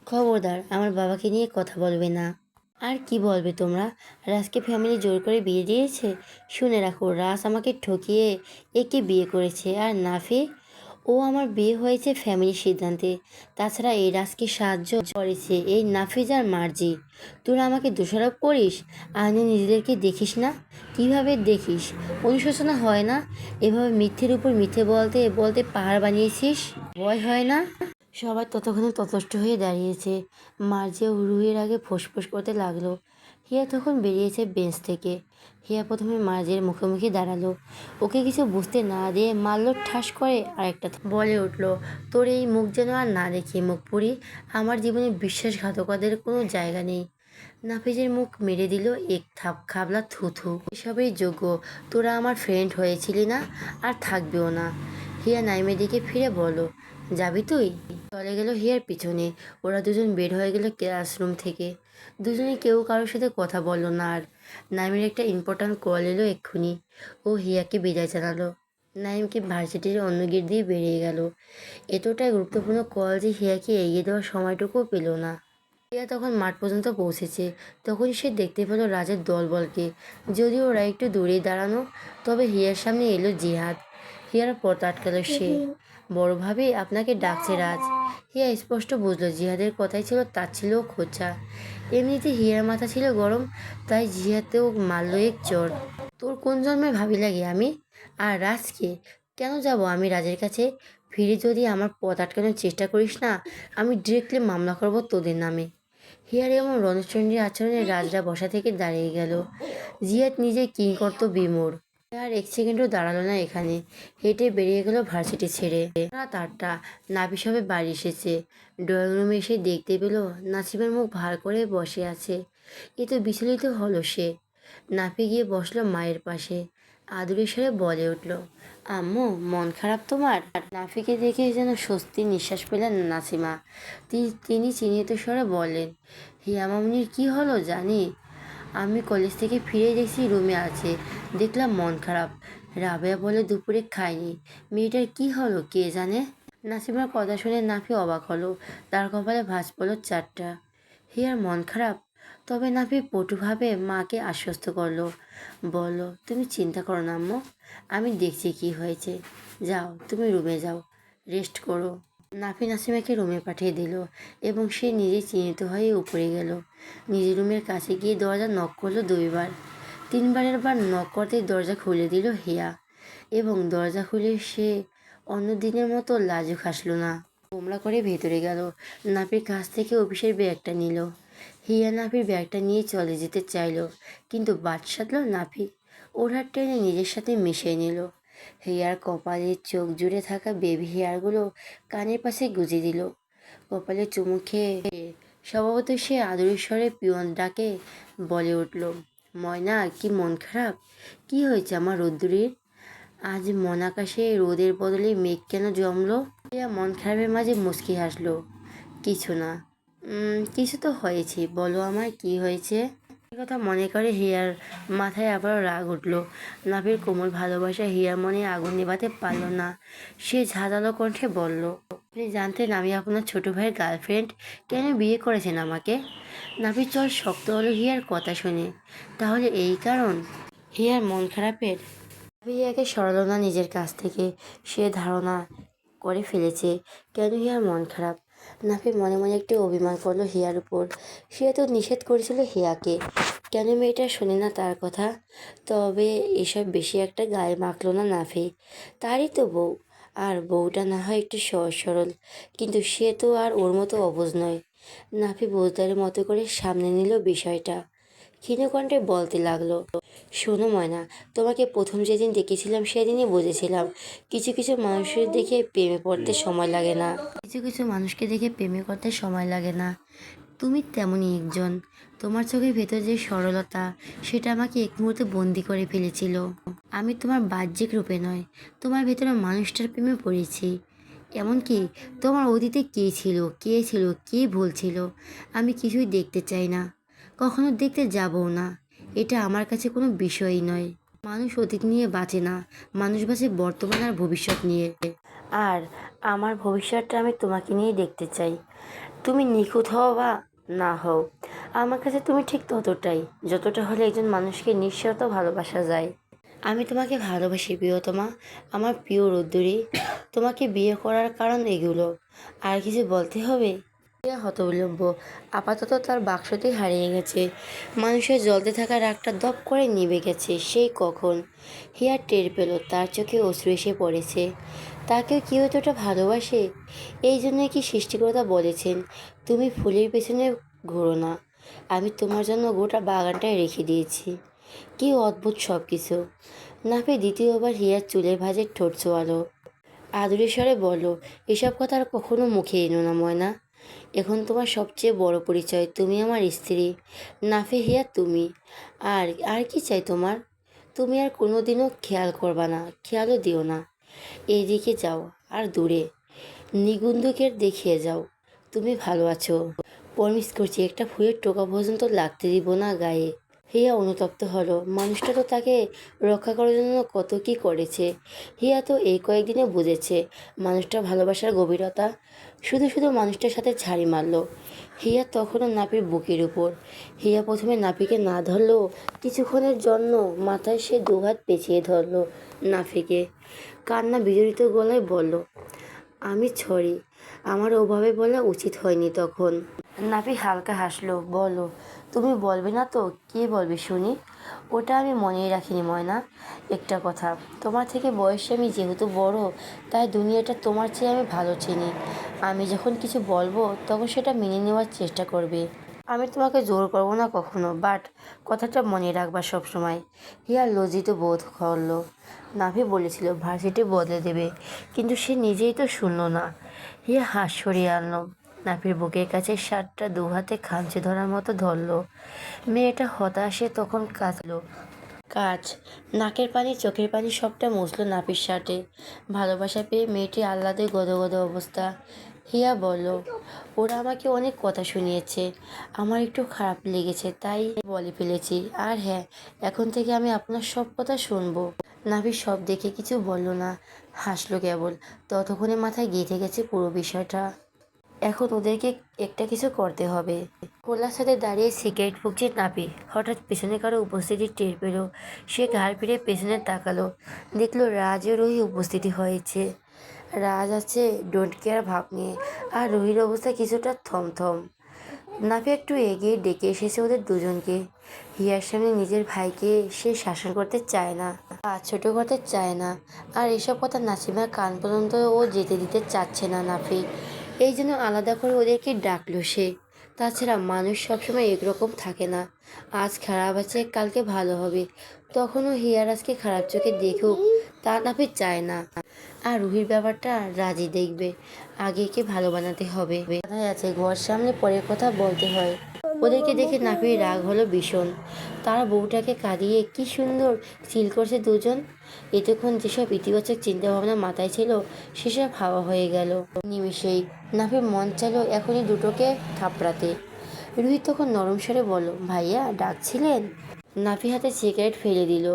খবরদার আমার বাবাকে নিয়ে কথা বলবে না। আর কি বলবে তোমরা? রাজকে ফ্যামিলি জোর করে বিয়ে দিয়েছে। শুনে রাখো, রাজ আমাকে ঠকিয়ে একে বিয়ে করেছে, আর নাফি, ও আমার বিয়ে হয়েছে ফ্যামিলির সিদ্ধান্তে। তাছাড়া এই রাজকে সাহায্য করেছে এই নাফিজ আর মার্জি। তোরা আমাকে দোষারোপ করিস, আইনে নিজেদেরকে দেখিস না? কিভাবে দেখিস? অনুশোচনা হয় না? এভাবে মিথ্যের উপর মিথ্যে বলতে বলতে পাহাড় বানিয়েছিস? ভয় হয় না? সবাই ততক্ষণে ততষ্ট হয়ে দাঁড়িয়েছে। মার্জিয়া রুহির আগে ফোঁসফোঁস করতে লাগলো। হিয়া তখন বেরিয়েছে বেঞ্চ থেকে। হিয়া প্রথমে মার্জিয়ার মুখোমুখি দাঁড়ালো। ওকে কিছু বুঝতে না দিয়ে মারল ঠাস করে আরেকটা বলে উঠল, তোর এই মুখ যেন আর না দেখি মুখ পুরি। আমার জীবনে বিশ্বাসঘাতকদের কোনো জায়গা নেই। নাফিজের মুখ মেরে দিল এক খাবলা থুথু। এসবের যোগ্য তোরা আমার ফ্রেন্ড হয়েছিলি না, আর থাকবেও না। হিয়া নাইমের দিকে ফিরে বলল, যাবি তুই? চলে গেল হিয়ার পিছনে। ওরা দুজন বের হয়ে গেল ক্লাসরুম থেকে। দুজনে কেউ কারোর সাথে কথা বললো না আর। নাইমের একটা ইম্পর্ট্যান্ট কল এলো এক্ষুনি। ও হিয়াকে বিদায় জানালো। নাইমকে ভার্সিটির অন্য গেট দিয়ে বেরিয়ে গেল। এতটাই গুরুত্বপূর্ণ কল যে হিয়াকে এগিয়ে দেওয়ার সময়টুকুও পেল না। হিয়া তখন মাঠ পর্যন্ত পৌঁছেছে। তখনই সে দেখতে পেল রাজের দলবলকে। যদিও ওরা একটু দূরেই দাঁড়ানো, তবে হিয়ার সামনে এলো জিহাদ। হিয়ার পথ আটকালো সে। বড় ভাবি, আপনাকে ডাকছে রাজ। হিয়া স্পষ্ট বুঝলো জিহাদের কথাই ছিল তাচ্ছিল্য ও খোঁচা। এমনিতে হিয়ার মাথা ছিল গরম, তাই জিহাদেও মারল এক চড়। তোর কোন জন্মের ভাবি লাগে আমি? আর রাজকে কেন যাব আমি রাজের কাছে? ফিরে যদি আমার পথ আটকানোর চেষ্টা করিস না, আমি ডিরেক্টলি মামলা করব তোদের নামে। হিয়ার এমন রণচণ্ডীর আচরণে রাজরা বসা থেকে দাঁড়িয়ে গেল। জিহাদ নিজে কিংকর্ত বিমূঢ়। আর 1 সেকেন্ডও দাঁড়ালো না এখানে। হেঁটে বেরিয়ে গেল ভার্সিটি ছেড়ে। রাত 8টা। নাভি সবে বাড়ি এসেছে। ড্রয়িং রুমে এসে দেখতে পেল নাসিমের মুখ ভার করে বসে আছে। এ তো বিচলিত হলো সে। নাফি গিয়ে বসলো মায়ের পাশে। আদুরে স্বরে বলে উঠল, আম্মু, মন খারাপ তোমার? নাফিকে দেখে যেন স্বস্তির নিঃশ্বাস পেলেন নাসিমা। তিনি চিহ্নিত স্বরে বললেন, হিয়া মামুনির কী হলো জানি? আমি কলেজ থেকে ফিরে দেখছি রুমে আছে। দেখলাম মন খারাপ। রাবেয়া বলে দুপুরে খায়নি। মেয়েটার কী হলো কে জানে? নাসিমার কথা শুনে নাফি অবাক হলো। তার কপালে ভাঁজ পড়ল 4টা। হিয়ার মন খারাপ? তবে নাফি পটুভাবে মাকে আশ্বস্ত করলো। বলল, তুমি চিন্তা করো না আম্মু, আমি দেখছি কি হয়েছে। যাও তুমি রুমে যাও, রেস্ট করো। নাফি নাসিমাকে রুমে পাঠিয়ে দিল এবং সে নিজে চিন্তিত হয়ে উপরে গেল। নিজের রুমের কাছে গিয়ে দরজা নক করলো 2বার। 3বারের বার নক করতেই দরজা খুলে দিল হিয়া এবং দরজা খুলে সে অন্য দিনের মতো লাজুক হাসলো না, গোমড়া করে ভেতরে গেল। নাফির কাছ থেকে অফিসের ব্যাগটা নিল। হিয়া নাফির ব্যাগটা নিয়ে চলে যেতে চাইল, কিন্তু বাদ সাধল নাফি। ওর হাত টেনে নিজের সাথে মিশিয়ে নিল। হিয়ার কপালে চোখ জুড়ে থাকা বেবি হেয়ারগুলো কানের পাশে গুজে দিল। কপালে চুমু খেয়ে স্বভাবত সে আদরের স্বরে পিয়ন ডাকে বলে উঠল, ময়না, কি মন খারাপ? কি হয়েছে আমার রোদ্দুরির? আজ মন আকাশে রোদের বদলে মেঘ কেন জমলো? হিয়া মন খারাপের মাঝে মুচকি হাসলো। কিছু না। কিছু তো হয়েছে, বলো আমায় কি হয়েছে? এই কথা মনে করে হিয়ার মাথায় আবারও রাগ উঠল। নাভির কোমল ভালোবাসা হিয়ার মনে আগুন নেভাতে পারল না। সে ঝাঁঝালো কণ্ঠে বলল, আপনি জানতেন আমি আপনার ছোট ভাইয়ের গার্লফ্রেন্ড? কেন বিয়ে করেছেন আমাকে? নাভির চল শক্ত হলো হিয়ার কথা শুনে। তাহলে এই কারণ হিয়ার মন খারাপের? হিয়াকে সরালো না নিজের কাছ থেকে। সে ধারণা করে ফেলেছে কেন হিয়ার মন খারাপ। নাফি মনে মনে একটু অভিমান করলো হিয়ার উপর। সে তো নিষেধ করেছিল হিয়াকে, কেন মেয়েটা শোনে না তার কথা? তবে এসব বেশি একটা গায়ে মাখলো না নাফি। তারই তো বউ, আর বউটা না হয় একটু সহজ সরল, কিন্তু সে তো আর ওর মতো অবুঝ নয়। নাফি বোঝদারের মতো করে সামনে নিল বিষয়টা। ক্ষীণকণ্ঠে বলতে লাগলো, শোনো ময়না, তোমাকে প্রথম যেদিন দেখেছিলাম সেদিনই বুঝেছিলাম কিছু কিছু মানুষের দেখে প্রেমে পড়তে সময় লাগে না। কিছু কিছু মানুষকে দেখে প্রেমে করতে সময় লাগে না। তুমি তেমনই একজন। তোমার চোখের ভেতর যে সরলতা, সেটা আমাকে এক মুহূর্তে বন্দি করে ফেলেছিল। আমি তোমার বাহ্যিক রূপে নয়, তোমার ভেতরে মানুষটার প্রেমে পড়েছি। এমনকি তোমার অতীতে কে ছিল কে ভুল ছিল আমি কিছুই দেখতে চাই না, কখনো দেখতে যাবও না। এটা আমার কাছে কোনো বিষয়ই নয়। মানুষ অতীত নিয়ে বাঁচে না, মানুষ বাঁচে বর্তমান আর ভবিষ্যৎ নিয়ে। আর আমার ভবিষ্যৎটা আমি তোমাকে নিয়ে দেখতে চাই। তুমি নিখুঁত হও বা না হও, আমার কাছে তুমি ঠিক ততটাই, যতটা হলে একজন মানুষকে নিঃস্বার্থ ভালোবাসা যায়। আমি তোমাকে ভালোবাসি প্রিয়তমা, আমার প্রিয় রোদ্দুরি। তোমাকে বিয়ে করার কারণ এগুলো। আর কিছু বলতে হবে? হিয়া হতবিলম্ব। আপাতত তার বাক্সটি হারিয়ে গেছে। মানুষের জ্বলতে থাকা রাগটা দপ করে নিভে গেছে সেই কখন। হিয়া টের পেল তার চোখে অশ্রু এসে পড়েছে। তাকেও কেউ এতটা ভালোবাসে? এই জন্যই কি সৃষ্টিকর্তা বলেছেন, তুমি ফুলের পেছনে ঘুরো না, আমি তোমার জন্য গোটা বাগানটায় রেখে দিয়েছি। কি অদ্ভুত সব কিছু। নাফি দ্বিতীয়বার হিয়ার চুলের ভাঁজে ঠোঁট ছোঁয়ালো। আদুরে স্বরে বলল, এসব কথা আর কখনো মুখে এনো না ময়না। এখন তোমার সবচেয়ে বড় পরিচয়, তুমি আমার স্ত্রী। নাফি হিয়া তুমি। আর আর কি চাই তোমার? তুমি আর কোনো দিনও খেয়াল করবা না, খেয়ালও দিও না। এইদিকে যাও আর দূরে নিগুন্ধুকের দেখিয়ে যাও তুমি ভালো আছো। প্রমিস করছি একটা ফুলের টোকা পর্যন্ত লাগতে দিব না গায়ে। হিয়া অনুতপ্ত হলো। মানুষটা তো তাকে রক্ষা করার জন্য কত কি করেছে। হিয়া তো এই কয়েকদিনে বুঝেছে মানুষটা ভালোবাসার গভীরতা। শুধু শুধু মানুষটার সাথে ছাড়ি মারলো। হিয়া তখনও নাপির বুকের উপর। হিয়া প্রথমে নাপিকে না ধরলেও কিছুক্ষণের জন্য মাথায় সে দুহাত পেঁচিয়ে ধরলো নাফিকে। কান্না বিজড়িত গলায় বলল, আমি সরি, আমার ওভাবে বলা উচিত হয়নি তখন। নাভি হালকা হাসলো। বলো, তুমি বলবে না তো কে বলবে শুনি? ওটা আমি মনেই রাখিনি ময়না। একটা কথা, তোমার থেকে বয়সে আমি যেহেতু বড়, তাই দুনিয়াটা তোমার চেয়ে আমি ভালো চিনি। আমি যখন কিছু বলবো তখন সেটা মেনে নেওয়ার চেষ্টা করবে। আমি তোমাকে জোর করবো না কখনো, বাট কথাটা মনে রাখবা সবসময়। হিয়া লজ্জিত বোধ করলো। নাভি বলেছিল ভার্সিটি বদলে দেবে, কিন্তু সে নিজেই তো শুনল না। হিয়া হাত সরিয়ে আনলো। নাফির বুকের কাছে শার্টটা দুহাতে খামচে ধরার মতো ধরলো। মেয়েটা হতাশে তখন কাঁদলো। কাজ, নাকের পানি চোখের পানি সবটা মুছলো নাফির শার্টে। ভালোবাসা পেয়ে মেয়েটি আহ্লাদে গদগদ অবস্থা। হিয়া বলল, ওরা আমাকে অনেক কথা শুনিয়েছে, আমার একটু খারাপ লেগেছে তাই বলে ফেলেছি। আর হ্যাঁ, এখন থেকে আমি আপনার সব কথা শুনবো। নাভি সব দেখে কিছু বলল না, হাসলো কেবল। ততক্ষণে মাথায় গেঁথে গেছে পুরো বিষয়টা। এখন ওদেরকে একটা কিছু করতে হবে। খোলার সাথে দাঁড়িয়ে সিগারেট ফুঁকছে নাপি। হঠাৎ পেছনে কারো উপস্থিতি টের পেল। সে ঘাড় ফিরে পেছনে তাকালো, দেখলো রাজ ও রুহি উপস্থিতি হয়েছে। রাজ আছে ডোন্ট কেয়ার ভাব নিয়ে, আর রুহির অবস্থা কিছুটা থমথম। নাফি একটু এগিয়ে ডেকে এসেছে ওদের দুজনকে। হিয়ার সামনে নিজের ভাইকে সে শাসন করতে চায় না, আর ছোট করতে চায় না। আর এসব কথা নাসিমার কান পর্যন্ত ও যেতে দিতে চাচ্ছে না নাফি। এই জন্য আলাদা করে ওদেরকে ডাকলো সে। তাছাড়া মানুষ সবসময় একরকম থাকে না, আজ খারাপ আছে কালকে ভালো হবে। তখনও হিয়ার আজকে খারাপ চোখে দেখুক তা নাফি চায় না। আর রুহির ব্যাপারটা রাজি দেখবে, আগে কে ভালো বানাতে হবে। কথায় আছে ঘর সামনে পরের কথা বলতে হয়। ওদেরকে দেখে নাফির রাগ হলো ভীষণ। তার বউটাকে কাঁদিয়ে কি সুন্দর চিল করছে দুজন। এতক্ষণ যেসব ইতিবাচক চিন্তাভাবনা মাথায় ছিল সেসব হাওয়া হয়ে গেল নিমেষেই। নাফির মন চাইলো এখনই দুটোকে থাপড়াতে। রুহি তখন নরম স্বরে বলল, ভাইয়া ডাকছিলেন? নাফি হাতে সিগারেট ফেলে দিল,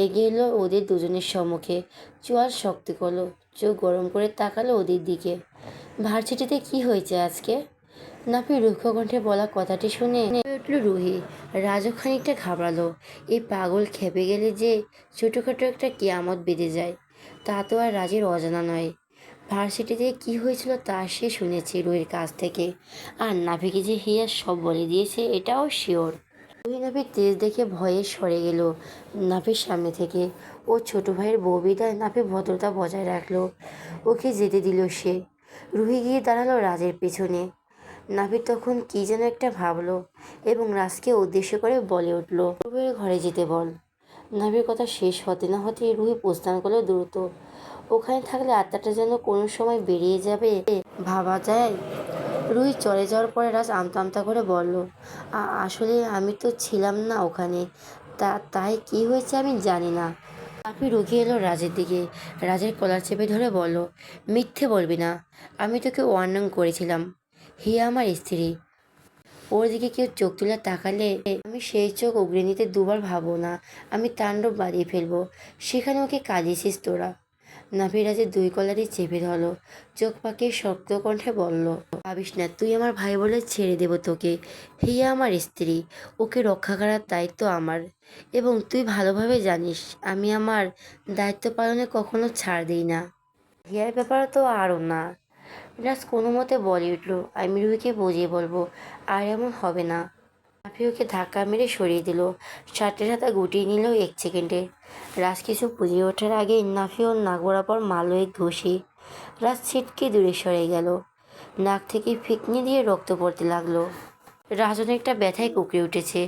এগিয়ে এলো ওদের দুজনের সম্মুখে, চোয়াল শক্ত করলো, চোখ গরম করে তাকালো ওদের দিকে। ভার্সিটিতে কি হয়েছে আজকে? নাফি রুক্ষ কণ্ঠে বলা কথাটি শুনে উঠল রুহি। রাজু খানিকটা ঘাবড়ালো। এই পাগল খেপে গেলে যে ছোটোখাটো একটা কিয়ামত বেঁধে যায়, তা তো আর রাজের অজানা নয়। ভার্সিটিতে কি হয়েছিল তা সে শুনেছে রুহির কাছ থেকে, আর নাফিকে যে হিয়া সব বলে দিয়েছে এটাও শিওর। রুহি নাফির তেজ দেখে ভয়ে সরে গেল নাফির সামনে থেকে। ও ছোট ভাইয়ের বউ বিদায় নাফি ভদ্রতা বজায় রাখলো, ওকে যেতে দিল সে। রুহি গিয়ে দাঁড়ালো রাজের পেছনে। নাফি তখন কি যেন একটা ভাবলো এবং রাজকে উদ্দেশ্য করে বলে উঠল, রুহির ঘরে যেতে বল। নাফির কথা শেষ হতে না হতেই রুহি প্রস্থান করলো দ্রুত। ওখানে থাকলে আত্মাটা যেন কোনো সময় বেরিয়ে যাবে ভাবা যায়। রুহি চলে যাওয়ার পরে রাজ আমতা আমতা করে বলল, আসলে আমি তো ছিলাম না ওখানে, তাই কি হয়েছে আমি জানি না। নাফি রুখে এলো রাজের দিকে, রাজের কলার চেপে ধরে বলল, মিথ্যে বলবি না, আমি তোকে ওয়ার্নিং করেছিলাম। হিয়া আমার স্ত্রী, ওর দিকে কেউ চোখ তুলে তাকালে আমি সেই চোখ উগড়ে নিতে দুবার ভাববো না, আমি তাণ্ডব বাঁধিয়ে ফেলবো। সেখানে ওকে কাঁদিয়েছিস তোরা। নাভিরাজের দুই কলারই চেপে ধরলো, চোখ পাকিয়ে শক্ত কণ্ঠে বলল, ভাবিস না তুই আমার ভাই বলে ছেড়ে দেব তোকে। হিয়া আমার স্ত্রী, ওকে রক্ষা করার দায়িত্ব আমার। এবং তুই ভালোভাবে জানিস আমি আমার দায়িত্ব পালনে কখনো ছাড় দিই না। হিয়ার ব্যাপারে তো আরও না। রাজ কোনো মতে বলে উঠল, আমি রুহিকে বুঝিয়ে বলবো, আর এমন হবে না। নাফি ওকে ধাক্কা মেরে সরিয়ে দিল, শার্টের হাতা গুটিয়ে নিল 1 সেকেন্ডে। রাজ কিছু বুঝে ওঠার আগেই নাফি ওর নাক বরাবর মারল এক ঘুষি। রাজ ছিটকে দূরে সরে গেল, নাক থেকে ফিকনি দিয়ে রক্ত পড়তে লাগলো। রাজ অনেকটা ব্যথায় কুঁকড়ে উঠেছে।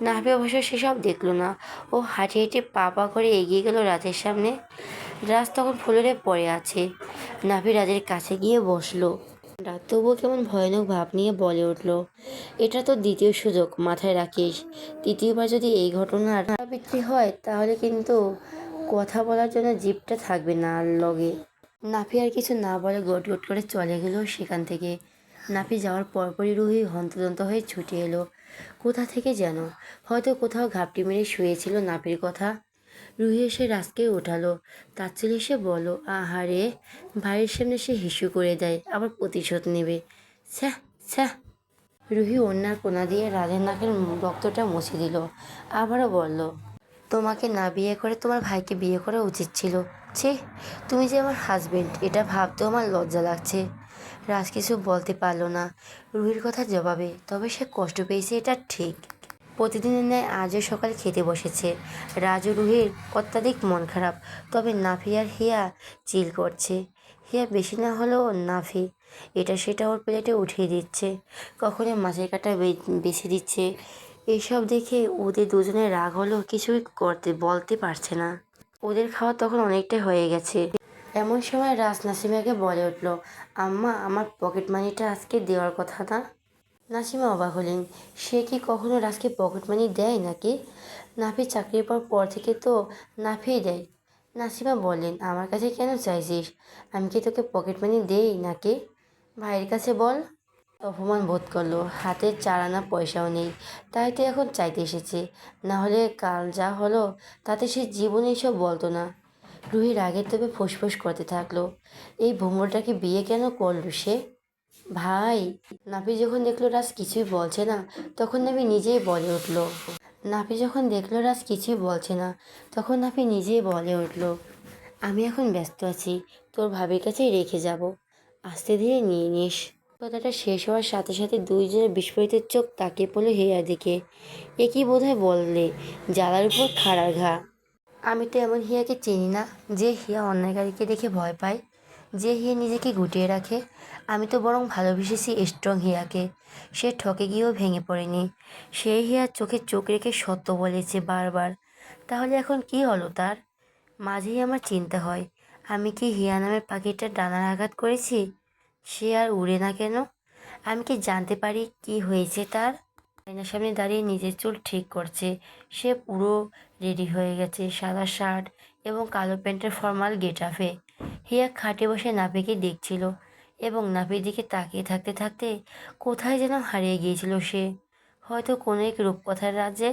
নাফি অবশ্য সেসব দেখলো না। ও হাঁটে হেঁটে পা পা করে এগিয়ে গেল রাজের সামনে। রাজ তখন ফ্লোরে পড়ে আছে। নাফি রাজের কাছে গিয়ে বসলো। রাত তবুও কেমন ভয়ানক ভাব নিয়ে বলে উঠল, এটা তো দ্বিতীয় সুযোগ, মাথায় রাখিস। তৃতীয়বার যদি এই ঘটনার পুনরাবৃত্তি হয় তাহলে কিন্তু কথা বলার জন্য জিভটা থাকবে না আর লগে। নাফি আর কিছু না বলে গট গট করে চলে গেল সেখান থেকে। নাফি যাওয়ার পরপরই রুহি হন্তদন্ত হয়ে ছুটে এলো কোথা থেকে যেন, হয়তো কোথাও ঘাপটি মেরে শুয়েছিল নাফির কথা। রুহি এসে রাজকে ওঠালো, তাচ্ছিল্যে এসে বলল, আহারে, ভাইয়ের সামনে সে হিসু করে দেয়, আবার প্রতিশোধ নেবে। ছ্যাঃ ছ্যাঃ। রুহি অন্যার কোনা দিয়ে রাজের নাকের রক্তটা মুছে দিল, আবারও বলল, তোমাকে না বিয়ে করে তোমার ভাইকে বিয়ে করা উচিত ছিল। ছি, তুমি যে আমার হাজবেন্ড এটা ভাবতেও আমার লজ্জা লাগছে। রাজ কিছু বলতে পারলো না রুহির কথা জবাবে, তবে সে কষ্ট পেয়েছে এটা ঠিক। প্রতিদিনের ন্যায় আজও সকালে খেতে বসেছে। রাজু রুহির অত্যাধিক মন খারাপ, তবে নাফি আর হিয়া চিল করছে। হিয়া বেশি না হলেও নাফি এটা সেটা ওর প্লেটে উঠিয়ে দিচ্ছে, কখনো মাছের কাঁটা বেছে দিচ্ছে। এইসব দেখে ওদের দুজনের রাগ হলেও কিছুই বলতে পারছে না। ওদের খাওয়া তখন অনেকটাই হয়ে গেছে। এমন সময় রাজ নাসিমাকে বলে উঠল, আম্মা, আমার পকেট মানিটা আজকে দেওয়ার কথা না। নাসিমা অবাক হলেন, সে কি কখনো রাজকে পকেট মানি দেয় নাকি? নাফি চাকরির পর থেকে তো নাফিই দেয়। নাসিমা বললেন, আমার কাছে কেন চাইছিস? আমি কি তোকে পকেট মানি দেই নাকি? ভাইয়ের কাছে বল। অপমান বোধ করলো, হাতে 4 আনা পয়সাও নেই, তাই তো এখন চাইতে এসেছে। না হলে কাল যা হলো তাতে সে জীবনে এসব বলতো না। রুহির আগের তবে ফুসফুস করতে থাকলো, এই ভোমরটাকে বিয়ে কেন করলো সে? ভাই। নাফি যখন দেখলো রাজ কিছুই বলছে না তখন নাফি নিজেই বলে উঠল, তখন নাফি নিজেই বলে উঠল, আমি এখন ব্যস্ত আছি, তোর ভাবির কাছেই রেখে যাব, আস্তে ধীরে নিয়ে নিস। কথাটা শেষ হওয়ার সাথে সাথে দুইজনের বিস্ফোরিত চোখ তাকিয়ে পড়লো হিয়ার দিকে। এ কি বোধহয় বললে জ্বালার উপর খাড়ার ঘা। আমি তো এমন হিয়াকে চিনি না যে হিয়া অন্যায়কারীকে দেখে ভয় পায়, যে হিয়া নিজেকে গুটিয়ে রাখে। আমি তো বরং ভালোবেসেছি স্ট্রং হিয়াকে। সে ঠকে গিয়েও ভেঙে পড়েনি। সেই হিয়ার চোখে চোখ রেখে সত্য বলেছে বারবার। তাহলে এখন কি হলো তার? মাঝেই আমার চিন্তা হয়, আমি কি হিয়া নামের পাখিটার ডানার আঘাত করেছি? সে আর উড়ে না কেন? আমি কি জানতে পারি কি হয়েছে তার? আয়নার সামনে দাঁড়িয়ে নিজের চুল ঠিক করছে। সে পুরো রেডি হয়ে গেছে, সাদা শার্ট এবং কালো প্যান্টের ফর্মাল গেটআপে। হিয়া খাটে বসে নাভিকে দেখছিল এবং নাভির দিকে তাকিয়ে থাকতে থাকতে কোথায় যেন হারিয়ে গিয়েছিল সে, হয়তো কোনো এক রূপকথার রাজ্যে।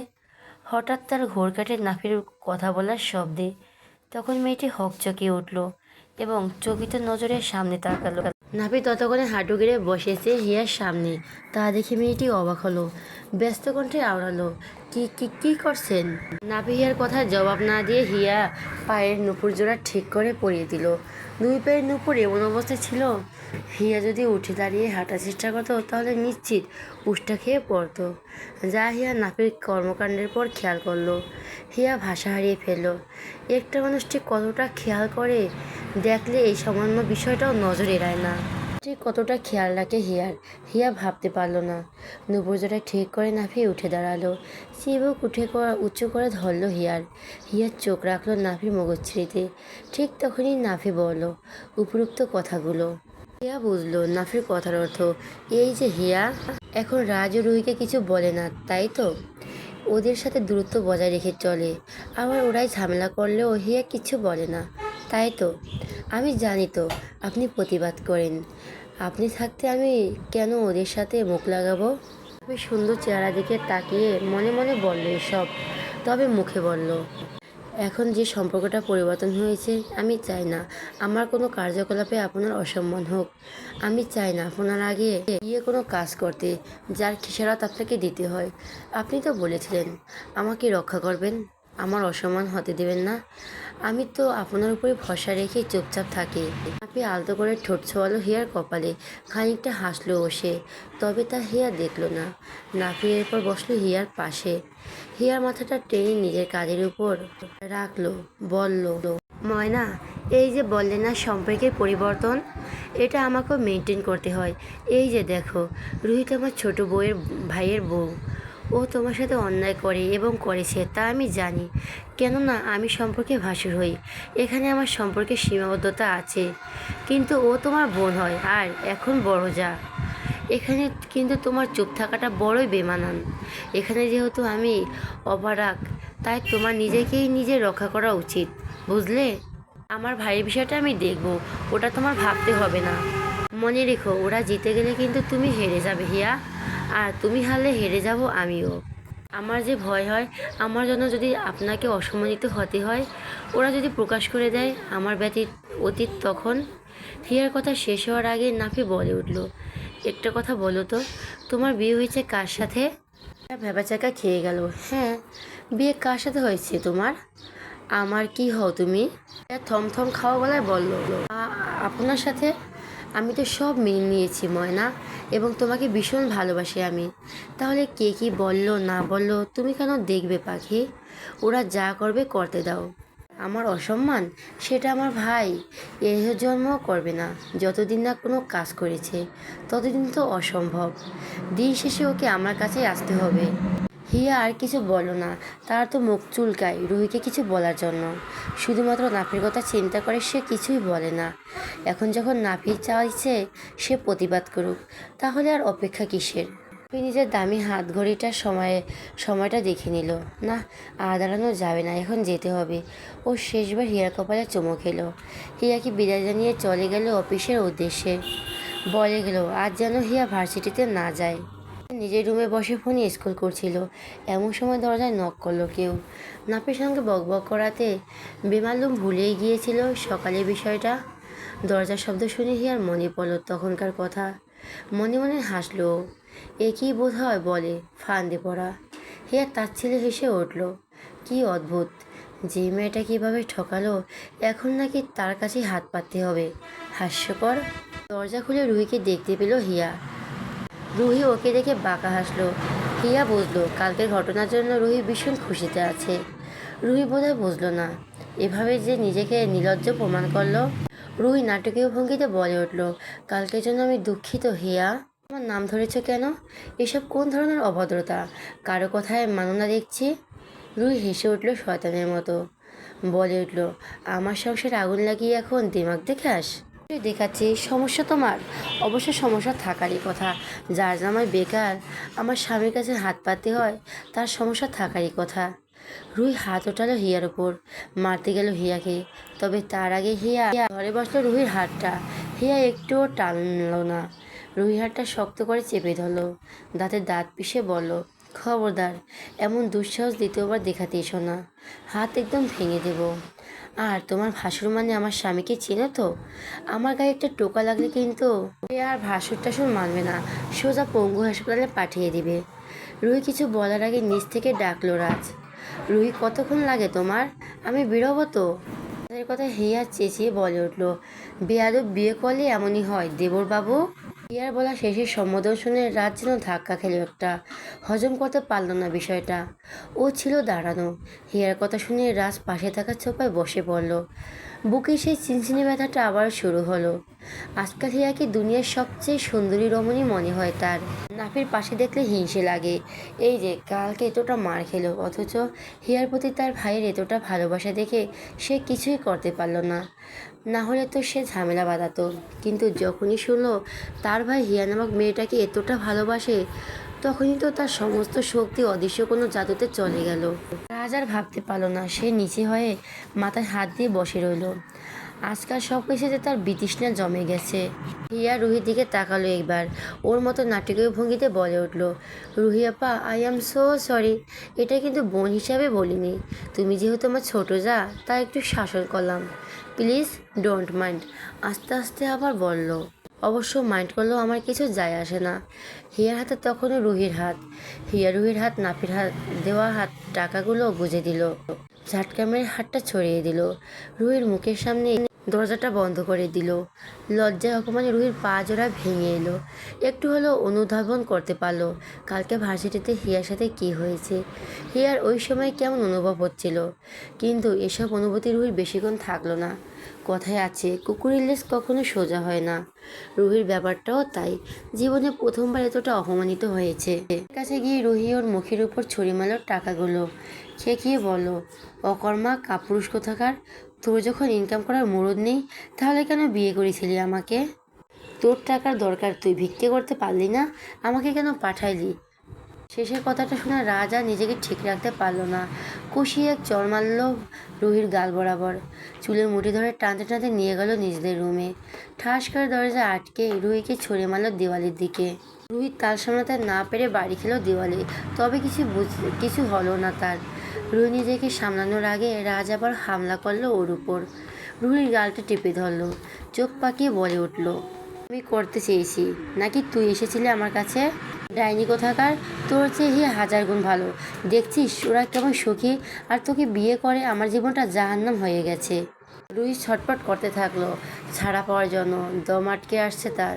হঠাৎ তার ঘোর কাটে নাভির কথা বলার শব্দে। তখন মেয়েটি হকচকিয়ে উঠল এবং চকিত নজরে সামনে তাকালো। নাভি ততক্ষণে হাঁটু গেড়ে বসেছে হিয়ার সামনে। তা দেখে মেয়েটি অবাক হলো, ব্যস্ত কণ্ঠে আওড়ালো, কি কি কি করছেন? নাভি হিয়ার কথার জবাব না দিয়ে হিয়া পায়ের নুপুর জোড়া ঠিক করে পরিয়ে দিল। দুই পায়ের নুপুর এমন অবস্থায় ছিল, হিয়া যদি উঠে দাঁড়িয়ে হাঁটার চেষ্টা করতো তাহলে নিশ্চিত উষ্টা খেয়ে পড়তো। যা হিয়া নাভির কর্মকাণ্ডের পর খেয়াল করলো। হিয়া ভাষা হারিয়ে ফেললো। একটা মানুষ ঠিক কতটা খেয়াল করে দেখলে এই সামান্য বিষয়টাও নজর এড়ায় না। ঠিক কতটা খেয়াল রাখে হিয়ার, হিয়া ভাবতে পারলো না। নুপুরজোড়া ঠিক করে নাভি উঠে দাঁড়ালো। চিবুক উঁচু করে ধরলো হিয়ার। হিয়ার চোখ রাখলো নাভির মগজছিড়িতে। ঠিক তখনই নাভি বলল উপরোক্ত কথাগুলো। হিয়া বুঝলো নাভির কথার অর্থ এই যে হিয়া এখন রাজ ও রুহিকে কিছু বলে না, তাই তো? ওদের সাথে দূরত্ব বজায় রেখে চলে। আবার ওরাই ঝামেলা করলেও হিয়া কিছু বলে না, তাই তো? আমি জানি তো আপনি প্রতিবাদ করেন। আপনি থাকতে আমি কেন ওদের সাথে মুখ লাগাবো? আমি সুন্দর চেহারা দিকে তাকিয়ে মনে মনে বলল এসব, তবে মুখে বলল, এখন যে সম্পর্কটা পরিবর্তন হয়েছে, আমি চাই না আমার কোনো কার্যকলাপে আপনার অসম্মান হোক। আমি চাই না আপনার আগে গিয়ে কোনো কাজ করতে যার খেসারত আপনাকে দিতে হয়। আপনি তো বলেছিলেন আমাকে রক্ষা করবেন, আমার অসম্মান হতে দেবেন না। আমি তো আপনার উপরে ভরসা রেখে চুপচাপ থাকি। আপনি আলতো করে ঠোঁট ছোঁয়ালো হিয়ার কপালে, খানিকটা হাসলো সে, তবে তা হিয়া দেখলো না। নাফি এরপর বসলো হিয়ার পাশে। হিয়ার মাথাটা টেনে নিজের কাঁধের উপর রাখলো, বলল, ময়না, এই যে বললে না সম্পর্কের পরিবর্তন, এটা আমাকেও মেনটেন করতে হয়। এই যে দেখো, রুহিত আমার ছোট বউয়ের ভাইয়ের বউ। ও তোমার সাথে অন্যায় করে এবং করেছে তা আমি জানি, কেননা আমি সম্পর্কে ভাসুর হই। এখানে আমার সম্পর্কের সীমাবদ্ধতা আছে, কিন্তু ও তোমার বোন হয় আর এখন বড় যা। এখানে কিন্তু তোমার চুপ থাকাটা বড়ই বেমানান। এখানে যেহেতু আমি অপারগ, তাই তোমার নিজেকেই নিজে রক্ষা করা উচিত, বুঝলে? আমার ভাইয়ের বিষয়টা আমি দেখব, ওটা তোমার ভাবতে হবে না। মনে রেখো, ওরা জিতে গেলে কিন্তু তুমি হেরে যাবে হিয়া, আর তুমি হারলে হেরে যাব আমিও। আমার যে ভয় হয়, আমার জন্য যদি আপনাকে অসম্মানিত হতে হয়, ওরা যদি প্রকাশ করে দেয় আমার অতীত, তখন? হিয়ার কথা শেষ হওয়ার আগে নাফি বলে উঠল, একটা কথা বলো তো, তোমার বিয়ে হয়েছে কার সাথে? ভেবাচাকা খেয়ে গেল। হ্যাঁ, বিয়ে কার সাথে হয়েছে তোমার? আমার কি হও তুমি? থমথম খাওয়া গলায় বলল, আপনার সাথে। আমি তো সব মেনে নিয়েছি ময়না, এবং তোমাকে ভীষণ ভালোবাসি আমি। তাহলে কে কি বললো না বললো তুমি কেন দেখবে পাখি? ওরা যা করবে করতে দাও। আমার অসম্মান, সেটা আমার ভাই এ জন্মও করবে না। যতদিন না কোনো কাজ করেছে ততদিন তো অসম্ভব। দিন শেষে ওকে আমার কাছেই আসতে হবে। হিয়া আর কিছু বলো না, তার তো মুখ চুলকায় রুহিকে কিছু বলার জন্য। শুধুমাত্র নাফির কথা চিন্তা করে সে কিছুই বলে না। এখন যখন নাফি চাইছে সে প্রতিবাদ করুক, তাহলে আর অপেক্ষা কিসের? নাফি নিজের দামি হাত ঘড়িটার সময়টা দেখে নিল। না, আর দাঁড়ানো যাবে না, এখন যেতে হবে। ও শেষবার হিয়ার কপালে চুমু খেলো। হিয়াকে বিদায় জানিয়ে চলে গেল অফিসের উদ্দেশ্যে। বলে গেল আজ যেন হিয়া ভার্সিটিতে না যায়। নিজের রুমে বসে ফোনে স্ক্রল করছিল, এমন সময় দরজায় নক করলো কেউ। নাফির সঙ্গে বকবক করাতে বেমালুম ভুলেই গিয়েছিল সকালের বিষয়টা। দরজার শব্দ শুনে হিয়ার মনে পড়ল তখনকার কথা। মনে মনে হাসলো, একই বোধ হয় বলে ফান্দে পড়া। হিয়ার তাচ্ছিল্যে হেসে উঠল, কি অদ্ভুত, যে মেয়েটা কীভাবে ঠকালো, এখন নাকি তার কাছেই হাত পাততে হবে। হাস্যকর। দরজা খুলে রুহিকে দেখতে পেল হিয়া। রুহি ওকে দেখে বাঁকা হাসলো। হিয়া বুঝলো কালকের ঘটনার জন্য রুহি ভীষণ খুশিতে আছে। রুহি বোধহয় বুঝলো না এভাবে যে নিজেকে নির্লজ্জ প্রমাণ করলো। রুহি নাটকীয় ভঙ্গিতে বলে উঠল, কালকের জন্য আমি দুঃখিত হিয়া। আমার নাম ধরেছ কেন? এসব কোন ধরনের অভদ্রতা? কারো কথায় মানো না দেখছি। রুহি হেসে উঠল শয়তানের মতো, বলে উঠল, আমার সংসারে আগুন লাগিয়ে এখন দিমাগ দেখাস? দেখাচ্ছি সমস্যা তোমার? অবশ্য সমস্যা থাকারই কথা। যার জামাই বেকার আমার স্বামীর কাছে হাত পাততে হয়, তার সমস্যা থাকারই কথা। রুহি হাত ওঠালো হিয়ার ওপর, মারতে গেল হিয়াকে। তবে তার আগে হিয়া ধরে বসলো রুহির হাতটা। হিয়া একটুও টানলো না, রুহির হাতটা শক্ত করে চেপে ধরলো, দাঁতে দাঁত পিষে বলল, খবরদার এমন দুঃসাহস দ্বিতীয়বার দেখাতে এসো না, হাত একদম ভেঙে দেব। আর তোমার ভাসুর মানে আমার স্বামীকে চেনো তো? আমার গায়ে একটা টোকা লাগলে কিন্তু সে আর ভাসুর টাসুর মানবে না, সোজা পঙ্গু হাসপাতালে পাঠিয়ে দিবে। রুহি কিছু বলার আগে নিচ থেকে ডাকলো রাজ। রুহি, কতক্ষণ লাগে তোমার? আমি বেরোবো তো। তাদের কথা হিয়া চেঁচিয়ে বলে উঠল, বেয়াদব বিয়ে করলে এমনই হয় দেবর বাবু। হিয়ার বলা শেষের সম্বোধন শুনে রাজ যেন ধাক্কা খেলো একটা, হজম করতে পারল না বিষয়টা। ও ছিল দাঁড়ানো। হিয়ার কথা শুনে রাজ পাশে থাকা সোফায় বসে পড়ল। বুকে সেই চিনচিনি ব্যথাটা আবার শুরু হলো। আজকাল হিয়াকে দুনিয়ার সবচেয়ে সুন্দরী রমণী মনে হয় তার। নাফির পাশে দেখলে হিংসে লাগে। এই যে কালকে এতটা মার খেলো, অথচ হিয়ার প্রতি তার ভাইয়ের এতটা ভালোবাসা দেখে সে কিছুই করতে পারলো না। না হলে তো সে ঝামেলা বাঁধাতো। কিন্তু যখনই শুনলো তার ভাই হিয়া নামক মেয়েটাকে এতটা ভালোবাসে, তখনই তো তার সমস্ত শক্তি অদৃশ্য কোনো জাদুতে চলে গেল। রাজ আর ভাবতে পারল না, সে নিচে হয়ে মাথায় হাত দিয়ে বসে রইল। আজকাল সব কিছুতে তার বিতৃষ্ণা জমে গেছে। হিয়া রুহির দিকে তাকালো একবার, ওর মতো নাটকীয় ভঙ্গিতে বলে উঠল, রুহি আপা, আই অ্যাম সো সরি। এটা কিন্তু বোন হিসাবে বলিনি। তুমি যেহেতু আমার ছোটো যা, তা একটু শাসন করলাম। Please don't mind. আস্তে আস্তে আবার বলল, অবশ্য মাইন্ড করলেও আমার কিছু যায় আসে না। হিয়ার হাতে তখনও রুহির হাত। হিয়া রুহির হাত নাফির হাত দেওয়া হাত টাকাগুলো বুঝে দিল, ঝাটকা মেরে হাতটা ছড়িয়ে দিল। রুহির মুখের সামনে দরজাটা বন্ধ করে দিল। লজ্জায় অপমানে রুহির পা জোড়া ভেঙে এলো। একটু হলেও অনুধাবন করতে পারলো কালকে ভার্সিটিতে হিয়ার সাথে কি হয়েছে। হিয়ার ওই সময় কেমন অনুভব হচ্ছিল। কিন্তু এসব অনুভূতি রুহির বেশিক্ষণ থাকলো না। কথায় আছে, কুকুরের লেজ কখনো সোজা হয় না। রুহির ব্যাপারটাও তাই। জীবনে প্রথমবার এতটা অপমানিত হয়েছে। কাছে গিয়ে রুহি ওর মুখের উপর ছুরি মারল টাকাগুলো। খেয়ে বলল, অকর্মা কাপুরুষ কোথাকার, তোর যখন ইনকাম করার মুরদ নেই, তাহলে কেন বিয়ে করেছিলি আমাকে? তোর টাকার দরকার, তুই ভিক্ষে করতে পারলি না, আমাকে কেন পাঠাইলি? শেষের কথাটা শুনে রাজা নিজেকে ঠিক রাখতে পারল না। কষিয়ে এক চড় মারল রুহির গাল বরাবর। চুলের মুঠি ধরে টানতে টানতে নিয়ে গেল নিজেদের রুমে। ঠাস করে দরজা আটকে রুহিকে ছুঁড়ে মারল দেওয়ালের দিকে। রুহির তাল সামলাতে না পেরে বাড়ি খেল দেওয়ালে। তবে কিছু হলো না তার। রুহি নিজেকে সামলানোর আগে রাজ আবার হামলা করলো ওর উপর। রুহির গালটা টেপে ধরল, চোখ পাকিয়ে বলে উঠল, আমি করতে চেয়েছি নাকি তুই এসেছিলি আমার কাছে? ডাইনি কোথাকার, তোর চেয়ে হি হাজার গুণ ভালো। দেখছিস ওরা কেমন সুখী, আর তোকে বিয়ে করে আমার জীবনটা জাহান্নাম হয়ে গেছে। রুহি ছটপট করতে থাকলো ছাড়া পাওয়ার জন্য, দম আটকে আসছে তার।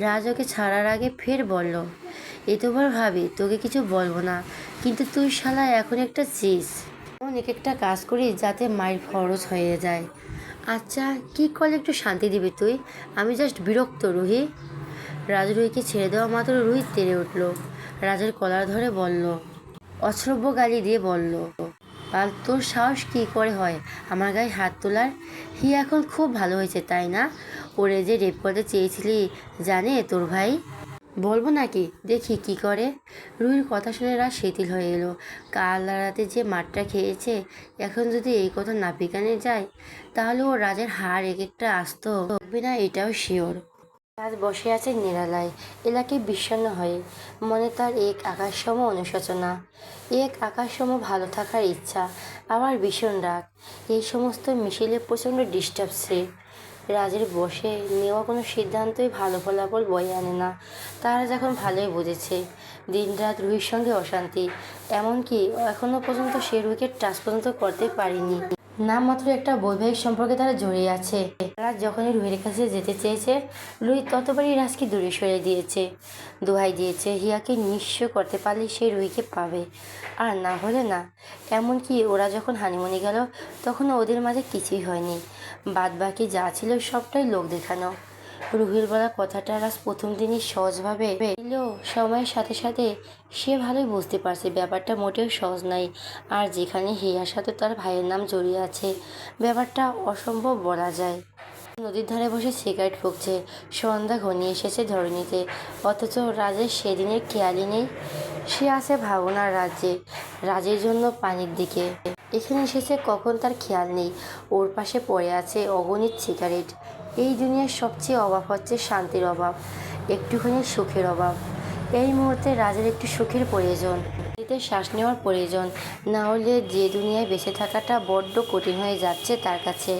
রাজ ওকে ছাড়ার আগে ফের বলল, এতবার ভাবি তোকে কিছু বলবো না, কিন্তু তুই শালা এখন একটা চিজ। এমন এক একটা কাজ করি যাতে মায়ের খরচ হয়ে যায়। আচ্ছা কী করলে একটু শান্তি দিবি তুই? আমি জাস্ট বিরক্ত রুহি। রাজ রুহিকে ছেড়ে দেওয়া মাত্র রুহি তেড়ে উঠল। রাজের কলার ধরে বলল, অশ্রব্য গালি দিয়ে বলল, পাল তোর সাহস কী করে হয় আমার গায়ে হাত তোলার? হিয়া এখন খুব ভালো হয়েছে তাই না? ওরে যে রেপ করতে চেয়েছিলি জানে তোর ভাই? বলবো নাকি, দেখি কি করে। রুহির কথা শুনে রাজ শিথিল হয়ে এলো। কাল রাতে যে মারটা খেয়েছে, এখন যদি এই কথা না পিকানে যায়, তাহলে ও রাজের হাড় এক একটা আস্ত থাকবে না, এটাও শিওর। রাজ বসে আছে নিরালায়, এলাকায় বিষণ্ণ হয়ে। মনে তার এক আকাশসম অনুশোচনা, এক আকাশসম ভালো থাকার ইচ্ছা, আবার ভীষণ রাগ। এই সমস্ত মিশেলে প্রচণ্ড ডিস্টার্ব সে। রাজের বসে নেওয়া কোনো সিদ্ধান্তই ভালো ফলাফল বয়ে আনে না। তারা যখন ভালোই বুঝেছে দিনরাত রুহির সঙ্গে অশান্তি, এমনকি এখনও পর্যন্ত সে রুহিকে টাচ পর্যন্ত করতে পারেনি। নাম মাত্র একটা বৈবাহিক সম্পর্কে তারা জড়িয়ে আছে। রাজ যখনই রুহির কাছে যেতে চেয়েছে, রুহি ততবারই রাজকে দূরে সরে দিয়েছে, দোহাই দিয়েছে হিয়াকে নিঃস্ব করতে পারলে সে রুহিকে পাবে, আর না হলে না। এমনকি ওরা যখন হানিমুনে গেল তখনও ওদের মাঝে কিছুই হয়নি, বাদ বাকি যা ছিল সবটাই লোক দেখানো। রুহির বলা কথাটা রাজ প্রথম দিনই সহজভাবে এলেও সময়ের সাথে সাথে সে ভালোই বুঝতে পারছে ব্যাপারটা মোটেও সহজ নাই। আর যেখানে হিয়ার সাথে তার ভাইয়ের নাম জড়িয়ে আছে, ব্যাপারটা অসম্ভব বলা যায়। নদীর ধারে বসে সিগারেট ফুঁকছে, সন্ধ্যা ঘনিয়ে এসেছে ধরণীতে, অথচ রাজের সেদিনের খেয়ালই নেই। সে আছে ভাবনার রাজ্যে, রাজের জন্য পানির দিকে। এখানে এসেছে কখন তার খেয়াল নেই। ওর পাশে পড়ে আছে অগণিত সিগারেট। এই দুনিয়ার সবচেয়ে অভাব হচ্ছে শান্তির অভাব, একটুখানি সুখের অভাব। এই মুহূর্তে রাজের একটু সুখের প্রয়োজন, এতে শ্বাস নেওয়ার প্রয়োজন, না হলে যে দুনিয়ায় বেঁচে থাকাটা বড্ড কঠিন হয়ে যাচ্ছে তার কাছে।